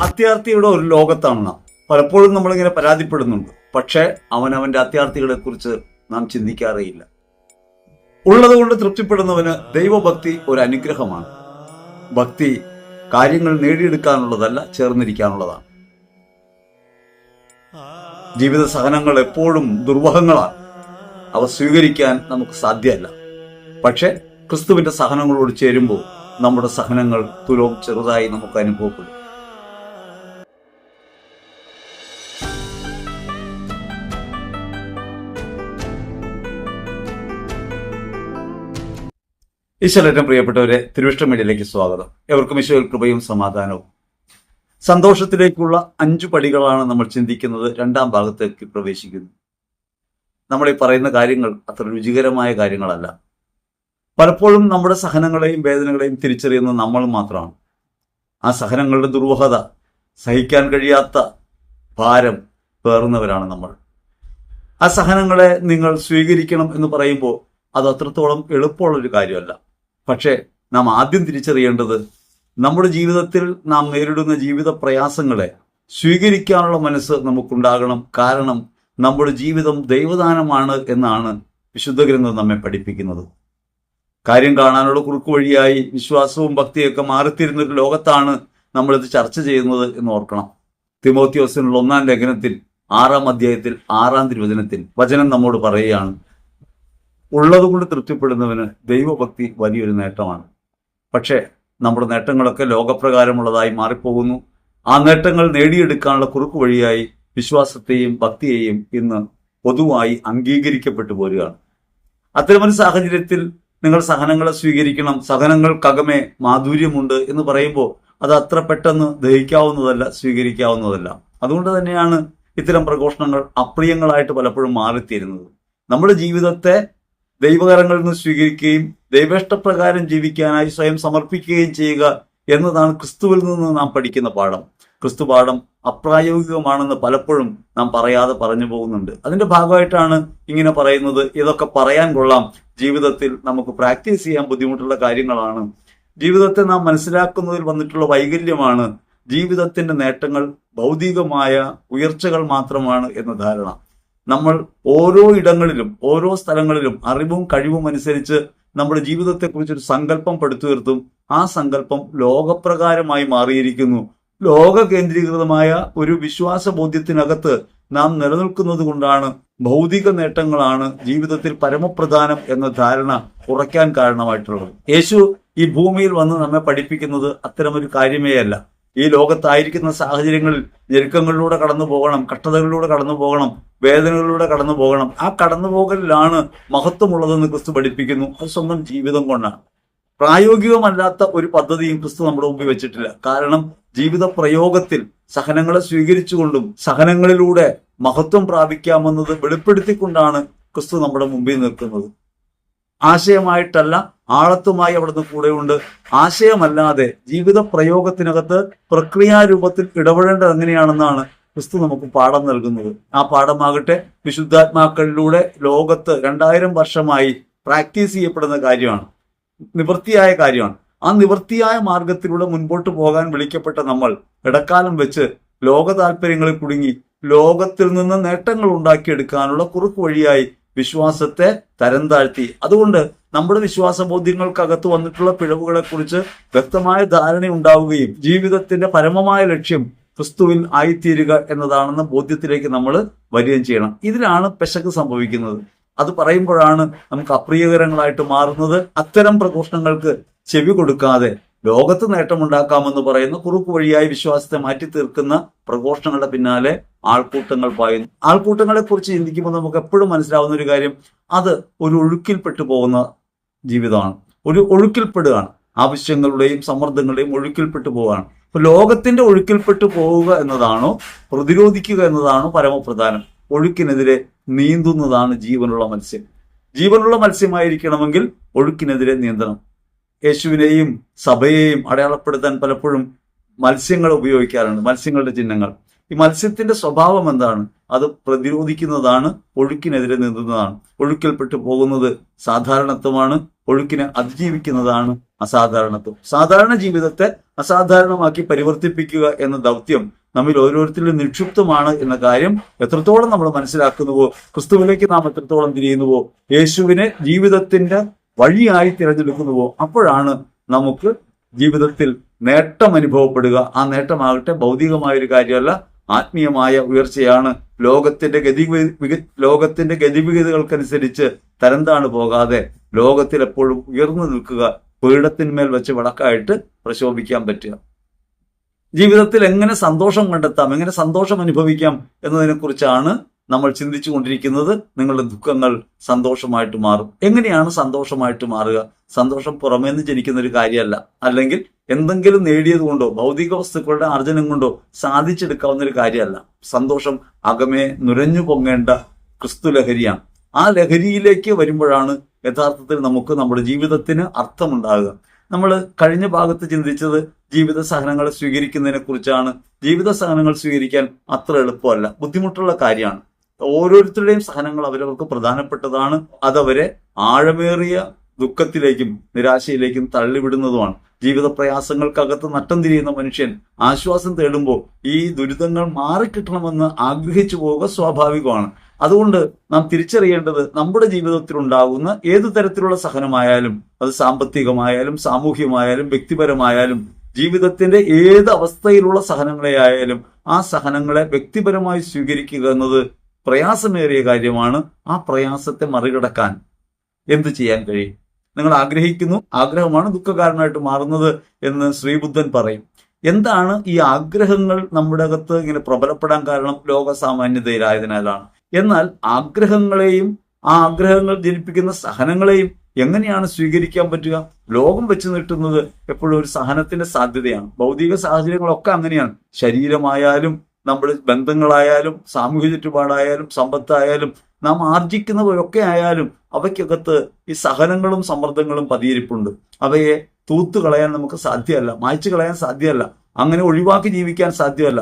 അത്യാർത്ഥിയുടെ ഒരു ലോകത്താണ് നാം. പലപ്പോഴും നമ്മളിങ്ങനെ പരാതിപ്പെടുന്നുണ്ട്. പക്ഷേ അവനവന്റെ അത്യാർത്ഥികളെ കുറിച്ച് നാം ചിന്തിക്കാറേയില്ല. ഉള്ളത് കൊണ്ട് തൃപ്തിപ്പെടുന്നവന് ദൈവഭക്തി ഒരു അനുഗ്രഹമാണ്. ഭക്തി കാര്യങ്ങൾ നേടിയെടുക്കാനുള്ളതല്ല, ചേർന്നിരിക്കാനുള്ളതാണ്. ജീവിത സഹനങ്ങൾ എപ്പോഴും ദുർവഹങ്ങളാണ്. അവ സ്വീകരിക്കാൻ നമുക്ക് സാധ്യമല്ല. പക്ഷെ ക്രിസ്തുവിന്റെ സഹനങ്ങളോട് ചേരുമ്പോൾ നമ്മുടെ സഹനങ്ങൾ തുലോം ചെറുതായി നമുക്ക് അനുഭവപ്പെടും. ഈശ്വരൻ പ്രിയപ്പെട്ടവരെ, തിരുവിഷ്ട മീഡിയയിലേക്ക് സ്വാഗതം. എവർക്കും ഈശ്വര കൃപയും സമാധാനവും. സന്തോഷത്തിലേക്കുള്ള 5 പടികളാണ് നമ്മൾ ചിന്തിക്കുന്നത്. 2ാം ഭാഗത്തേക്ക് പ്രവേശിക്കുന്നു. നമ്മൾ ഈ പറയുന്ന കാര്യങ്ങൾ അത്ര രുചികരമായ കാര്യങ്ങളല്ല. പലപ്പോഴും നമ്മുടെ സഹനങ്ങളെയും വേദനകളെയും തിരിച്ചറിയുന്നത് നമ്മൾ മാത്രമാണ്. ആ സഹനങ്ങളുടെ ദുർവഹത, സഹിക്കാൻ കഴിയാത്ത ഭാരം പേറുന്നവരാണ് നമ്മൾ. ആ സഹനങ്ങളെ നിങ്ങൾ സ്വീകരിക്കണം എന്ന് പറയുമ്പോൾ അത് അത്രത്തോളം എളുപ്പമുള്ളൊരു കാര്യമല്ല. പക്ഷേ നാം ആദ്യം തിരിച്ചറിയേണ്ടത് നമ്മുടെ ജീവിതത്തിൽ നാം നേരിടുന്ന ജീവിത പ്രയാസങ്ങളെ സ്വീകരിക്കാനുള്ള മനസ്സ് നമുക്കുണ്ടാകണം. കാരണം നമ്മുടെ ജീവിതം ദൈവദാനമാണ് എന്നാണ് വിശുദ്ധ ഗ്രന്ഥം നമ്മെ പഠിപ്പിക്കുന്നത്. കാര്യം കാണാനുള്ള കുറുക്കു വഴിയായി വിശ്വാസവും ഭക്തിയൊക്കെ മാറിത്തിരുന്ന ഒരു ലോകത്താണ് നമ്മളിത് ചർച്ച ചെയ്യുന്നത് എന്ന് ഓർക്കണം. തിമോത്തിയോസിനുള്ള 1-ാം ലേഖനത്തിൽ 6-ാം അധ്യായത്തിൽ 6-ാം തിരുവചനത്തിൽ വചനം നമ്മോട് പറയുകയാണ്, ഉള്ളതുകൊണ്ട് തൃപ്തിപ്പെടുന്നവന് ദൈവഭക്തി വലിയൊരു നേട്ടമാണ്. പക്ഷേ നമ്മുടെ നേട്ടങ്ങളൊക്കെ ലോകപ്രകാരമുള്ളതായി മാറിപ്പോകുന്നു. ആ നേട്ടങ്ങൾ നേടിയെടുക്കാനുള്ള കുറുക്കു വഴിയായി വിശ്വാസത്തെയും ഭക്തിയെയും ഇന്ന് പൊതുവായി അംഗീകരിക്കപ്പെട്ടു പോരുകയാണ്. അത്തരമൊരു സാഹചര്യത്തിൽ നിങ്ങൾ സഹനങ്ങളെ സ്വീകരിക്കണം, സഹനങ്ങൾക്കകമേ മാധുര്യമുണ്ട് എന്ന് പറയുമ്പോൾ അത് അത്ര പെട്ടെന്ന് ദഹിക്കാവുന്നതല്ല, സ്വീകരിക്കാവുന്നതല്ല. അതുകൊണ്ട് തന്നെയാണ് ഇത്തരം പ്രഘോഷണങ്ങൾ അപ്രിയങ്ങളായിട്ട് പലപ്പോഴും മാറിത്തീരുന്നത്. നമ്മുടെ ജീവിതത്തെ ദൈവകരങ്ങളിൽ നിന്ന് സ്വീകരിക്കുകയും ദൈവേഷ്ടപ്രകാരം ജീവിക്കാനായി സ്വയം സമർപ്പിക്കുകയും ചെയ്യുക എന്നതാണ് ക്രിസ്തുവിൽ നിന്ന് നാം പഠിക്കുന്ന പാഠം. ക്രിസ്തു പാഠം അപ്രായോഗികമാണെന്ന് പലപ്പോഴും നാം പറയാതെ പറഞ്ഞു പോകുന്നുണ്ട്. അതിന്റെ ഭാഗമായിട്ടാണ് ഇങ്ങനെ പറയുന്നത്. ഇതൊക്കെ പറയാൻ കൊള്ളാം, ജീവിതത്തിൽ നമുക്ക് പ്രാക്ടീസ് ചെയ്യാൻ ബുദ്ധിമുട്ടുള്ള കാര്യങ്ങളാണ്. ജീവിതത്തെ നാം മനസ്സിലാക്കുന്നതിൽ വന്നിട്ടുള്ള വൈകല്യമാണ് ജീവിതത്തിന്റെ നേട്ടങ്ങൾ ഭൗതികമായ ഉയർച്ചകൾ മാത്രമാണ് എന്ന ധാരണ. നമ്മൾ ഓരോ ഇടങ്ങളിലും ഓരോ സ്ഥലങ്ങളിലും അറിവും കഴിവും അനുസരിച്ച് നമ്മുടെ ജീവിതത്തെക്കുറിച്ചൊരു സങ്കല്പം പടുത്തുയർത്തും. ആ സങ്കല്പം ലോകപ്രകാരമായി മാറിയിരിക്കുന്നു. ലോക കേന്ദ്രീകൃതമായ ഒരു വിശ്വാസ ബോധ്യത്തിനകത്ത് നാം നിലനിൽക്കുന്നത് കൊണ്ടാണ് ഭൗതിക നേട്ടങ്ങളാണ് ജീവിതത്തിൽ പരമപ്രധാനം എന്ന ധാരണ കുറയ്ക്കാൻ കാരണമായിട്ടുള്ളത്. യേശു ഈ ഭൂമിയിൽ വന്ന് നമ്മെ പഠിപ്പിക്കുന്നത് അത്തരമൊരു കാര്യമേ അല്ല. ഈ ലോകത്തായിരിക്കുന്ന സാഹചര്യങ്ങളിൽ ഞെരുക്കങ്ങളിലൂടെ കടന്നു പോകണം, കഷ്ടതകളിലൂടെ കടന്നു പോകണം, വേദനകളിലൂടെ കടന്നു പോകണം. ആ കടന്നുപോകലിലാണ് മഹത്വമുള്ളതെന്ന് ക്രിസ്തു പഠിപ്പിക്കുന്നു. അത് സ്വന്തം ജീവിതം കൊണ്ടാണ്. പ്രായോഗികമല്ലാത്ത ഒരു പദ്ധതിയും ക്രിസ്തു നമ്മുടെ മുമ്പിൽ വെച്ചിട്ടില്ല. കാരണം ജീവിത പ്രയോഗത്തിൽ സഹനങ്ങളെ സ്വീകരിച്ചുകൊണ്ടും സഹനങ്ങളിലൂടെ മഹത്വം പ്രാപിക്കാമെന്നത് വെളിപ്പെടുത്തിക്കൊണ്ടാണ് ക്രിസ്തു നമ്മുടെ മുമ്പിൽ നിൽക്കുന്നത്. ആശയമായിട്ടല്ല, ആഴത്വമായി അവിടുന്ന് കൂടെയുണ്ട്. ആശയമല്ലാതെ ജീവിത പ്രയോഗത്തിനകത്ത് പ്രക്രിയാരൂപത്തിൽ ഇടപെടേണ്ടത് എങ്ങനെയാണെന്നാണ് ക്രിസ്തു നമുക്ക് പാഠം നൽകുന്നത്. ആ പാഠമാകട്ടെ വിശുദ്ധാത്മാക്കളിലൂടെ ലോകത്ത് 2000 വർഷമായി പ്രാക്ടീസ് ചെയ്യപ്പെടുന്ന കാര്യമാണ്, നിവൃത്തിയായ കാര്യമാണ്. ആ നിവൃത്തിയായ മാർഗത്തിലൂടെ മുൻപോട്ട് പോകാൻ വിളിക്കപ്പെട്ട നമ്മൾ ഇടക്കാലം വെച്ച് ലോക താല്പര്യങ്ങളിൽ കുടുങ്ങി ലോകത്തിൽ നിന്ന് നേട്ടങ്ങൾ ഉണ്ടാക്കിയെടുക്കാനുള്ള കുറുക്ക് വഴിയായി വിശ്വാസത്തെ തരം താഴ്ത്തി. അതുകൊണ്ട് നമ്മുടെ വിശ്വാസ ബോധ്യങ്ങൾക്കകത്ത് വന്നിട്ടുള്ള പിഴവുകളെ കുറിച്ച് വ്യക്തമായ ധാരണ ഉണ്ടാവുകയും ജീവിതത്തിന്റെ പരമമായ ലക്ഷ്യം ക്രിസ്തുവിൽ ആയിത്തീരുക എന്നതാണെന്ന ബോധ്യത്തിലേക്ക് നമ്മൾ വരികയും ചെയ്യണം. ഇതിലാണ് പെശക് സംഭവിക്കുന്നത്. അത് പറയുമ്പോഴാണ് നമുക്ക് അപ്രിയകരങ്ങളായിട്ട് മാറുന്നത്. അത്തരം പ്രഘോഷണങ്ങൾക്ക് ചെവി കൊടുക്കാതെ ലോകത്ത് നേട്ടമുണ്ടാക്കാമെന്ന് പറയുന്ന കുറുക്ക് വഴിയായി വിശ്വാസത്തെ മാറ്റി തീർക്കുന്ന പ്രഘോഷണങ്ങളുടെ പിന്നാലെ ആൾക്കൂട്ടങ്ങൾ പായുന്നു. ആൾക്കൂട്ടങ്ങളെ കുറിച്ച് ചിന്തിക്കുമ്പോൾ നമുക്ക് എപ്പോഴും മനസ്സിലാവുന്ന ഒരു കാര്യം, അത് ഒരു ഒഴുക്കിൽപ്പെട്ടു പോകുന്ന ജീവിതമാണ്. ഒരു ഒഴുക്കിൽപ്പെടുകയാണ്. ആവശ്യങ്ങളുടെയും സമ്മർദ്ദങ്ങളുടെയും ഒഴുക്കിൽപ്പെട്ടു പോവുകയാണ്. അപ്പൊ ലോകത്തിന്റെ ഒഴുക്കിൽപ്പെട്ടു പോവുക എന്നതാണോ പ്രതിരോധിക്കുക എന്നതാണോ പരമപ്രധാനം? ഒഴുക്കിനെതിരെ നീന്തുന്നതാണ് ജീവനുള്ള മത്സ്യം. ജീവനുള്ള മത്സ്യമായിരിക്കണമെങ്കിൽ ഒഴുക്കിനെതിരെ നീന്തണം. യേശുവിനെയും സഭയെയും അടയാളപ്പെടുത്താൻ പലപ്പോഴും മത്സ്യങ്ങൾ ഉപയോഗിക്കാറുണ്ട്, മത്സ്യങ്ങളുടെ ചിഹ്നങ്ങൾ. ഈ മത്സ്യത്തിന്റെ സ്വഭാവം എന്താണ്? അത് പ്രതിരോധിക്കുന്നതാണ്, ഒഴുക്കിനെതിരെ നീന്തുന്നതാണ്. ഒഴുക്കിൽപ്പെട്ടു പോകുന്നത് സാധാരണത്വമാണ്, ഒഴുക്കിനെ അതിജീവിക്കുന്നതാണ് അസാധാരണത്വം. സാധാരണ ജീവിതത്തെ അസാധാരണമാക്കി പരിവർത്തിപ്പിക്കുക എന്ന ദൗത്യം നമ്മിൽ ഓരോരുത്തരിലും നിക്ഷിപ്തമാണ് എന്ന കാര്യം എത്രത്തോളം നമ്മൾ മനസ്സിലാക്കുന്നുവോ, ക്രിസ്തുവിലേക്ക് നാം എത്രത്തോളം തിരിയുന്നുവോ, യേശുവിനെ ജീവിതത്തിന്റെ വഴിയായി തിരഞ്ഞെടുക്കുന്നുവോ, അപ്പോഴാണ് നമുക്ക് ജീവിതത്തിൽ നേട്ടം അനുഭവപ്പെടുക. ആ നേട്ടമാകട്ടെ ഭൗതികമായ ഒരു കാര്യമല്ല, ആത്മീയമായ ഉയർച്ചയാണ്. ലോകത്തിന്റെ ഗതിവിഗതികൾക്കനുസരിച്ച് തരംതാണ് പോകാതെ ലോകത്തിൽ എപ്പോഴും ഉയർന്നു നിൽക്കുക, പീഠത്തിന്മേൽ വെച്ച് വിളക്കായിട്ട് പ്രശോഭിക്കാൻ പറ്റുക. ജീവിതത്തിൽ എങ്ങനെ സന്തോഷം കണ്ടെത്താം, എങ്ങനെ സന്തോഷം അനുഭവിക്കാം എന്നതിനെ കുറിച്ചാണ് നമ്മൾ ചിന്തിച്ചു കൊണ്ടിരിക്കുന്നത്. നിങ്ങളുടെ ദുഃഖങ്ങൾ സന്തോഷമായിട്ട് മാറും. എങ്ങനെയാണ് സന്തോഷമായിട്ട് മാറുക? സന്തോഷം പുറമേന്ന് ജനിക്കുന്ന ഒരു കാര്യമല്ല, അല്ലെങ്കിൽ എന്തെങ്കിലും നേടിയത് കൊണ്ടോ ഭൗതിക വസ്തുക്കളുടെ ആർജനം കൊണ്ടോ സാധിച്ചെടുക്കാവുന്ന ഒരു കാര്യമല്ല. സന്തോഷം അകമേ നുരഞ്ഞു പൊങ്ങേണ്ട ക്രിസ്തു ലഹരിയാണ്. ആ ലഹരിയിലേക്ക് വരുമ്പോഴാണ് യഥാർത്ഥത്തിൽ നമുക്ക് നമ്മുടെ ജീവിതത്തിന് അർത്ഥമുണ്ടാകുക. നമ്മൾ കഴിഞ്ഞ ഭാഗത്ത് ചിന്തിച്ചത് ജീവിത സഹനങ്ങളെ സ്വീകരിക്കുന്നതിനെ കുറിച്ചാണ്. ജീവിത സഹനങ്ങൾ സ്വീകരിക്കാൻ അത്ര എളുപ്പമല്ല, ബുദ്ധിമുട്ടുള്ള കാര്യമാണ്. ഓരോരുത്തരുടെയും സഹനങ്ങൾ അവരവർക്ക് പ്രധാനപ്പെട്ടതാണ്. അതവരെ ആഴമേറിയ ദുഃഖത്തിലേക്കും നിരാശയിലേക്കും തള്ളിവിടുന്നതുമാണ്. ജീവിത പ്രയാസങ്ങൾക്കകത്ത് നട്ടം തിരിയുന്ന മനുഷ്യൻ ആശ്വാസം തേടുമ്പോൾ ഈ ദുരിതങ്ങൾ മാറിക്കിട്ടണമെന്ന് ആഗ്രഹിച്ചു പോവുക സ്വാഭാവികമാണ്. അതുകൊണ്ട് നാം തിരിച്ചറിയേണ്ടത് നമ്മുടെ ജീവിതത്തിൽ ഉണ്ടാകുന്ന ഏതു തരത്തിലുള്ള സഹനമായാലും, അത് സാമ്പത്തികമായാലും സാമൂഹ്യമായാലും വ്യക്തിപരമായാലും, ജീവിതത്തിന്റെ ഏത് അവസ്ഥയിലുള്ള സഹനങ്ങളെയായാലും ആ സഹനങ്ങളെ വ്യക്തിപരമായി സ്വീകരിക്കുക എന്നത് പ്രയാസമേറിയ കാര്യമാണ്. ആ പ്രയാസത്തെ മറികടക്കാൻ എന്ത് ചെയ്യാൻ കഴിയും? നിങ്ങൾ ആഗ്രഹിക്കുന്നു, ആഗ്രഹമാണ് ദുഃഖകാരനായിട്ട് മാറുന്നത് എന്ന് ശ്രീബുദ്ധൻ പറയും. എന്താണ് ഈ ആഗ്രഹങ്ങൾ നമ്മുടെ അകത്ത് ഇങ്ങനെ പ്രബലപ്പെടാൻ കാരണം? ലോക സാമാന്യതയിലായതിനാലാണ്. എന്നാൽ ആഗ്രഹങ്ങളെയും ആ ആഗ്രഹങ്ങൾ ജനിപ്പിക്കുന്ന സഹനങ്ങളെയും എങ്ങനെയാണ് സ്വീകരിക്കാൻ പറ്റുക? ലോകം വെച്ച് നീട്ടുന്നത് എപ്പോഴും ഒരു സഹനത്തിന്റെ സാധ്യതയാണ്. ഭൗതിക സാഹചര്യങ്ങളൊക്കെ അങ്ങനെയാണ്. ശരീരമായാലും നമ്മുടെ ബന്ധങ്ങളായാലും സാമൂഹ്യ ചുറ്റുപാടായാലും സമ്പത്തായാലും നാം ആർജിക്കുന്നവരൊക്കെ ആയാലും അവയ്ക്കകത്ത് ഈ സഹനങ്ങളും സമ്മർദ്ദങ്ങളും പതിയിരിപ്പുണ്ട്. അവയെ തൂത്തു കളയാൻ നമുക്ക് സാധ്യമല്ല, മായ്ച്ചു കളയാൻ സാധ്യമല്ല, അങ്ങനെ ഒഴിവാക്കി ജീവിക്കാൻ സാധ്യമല്ല.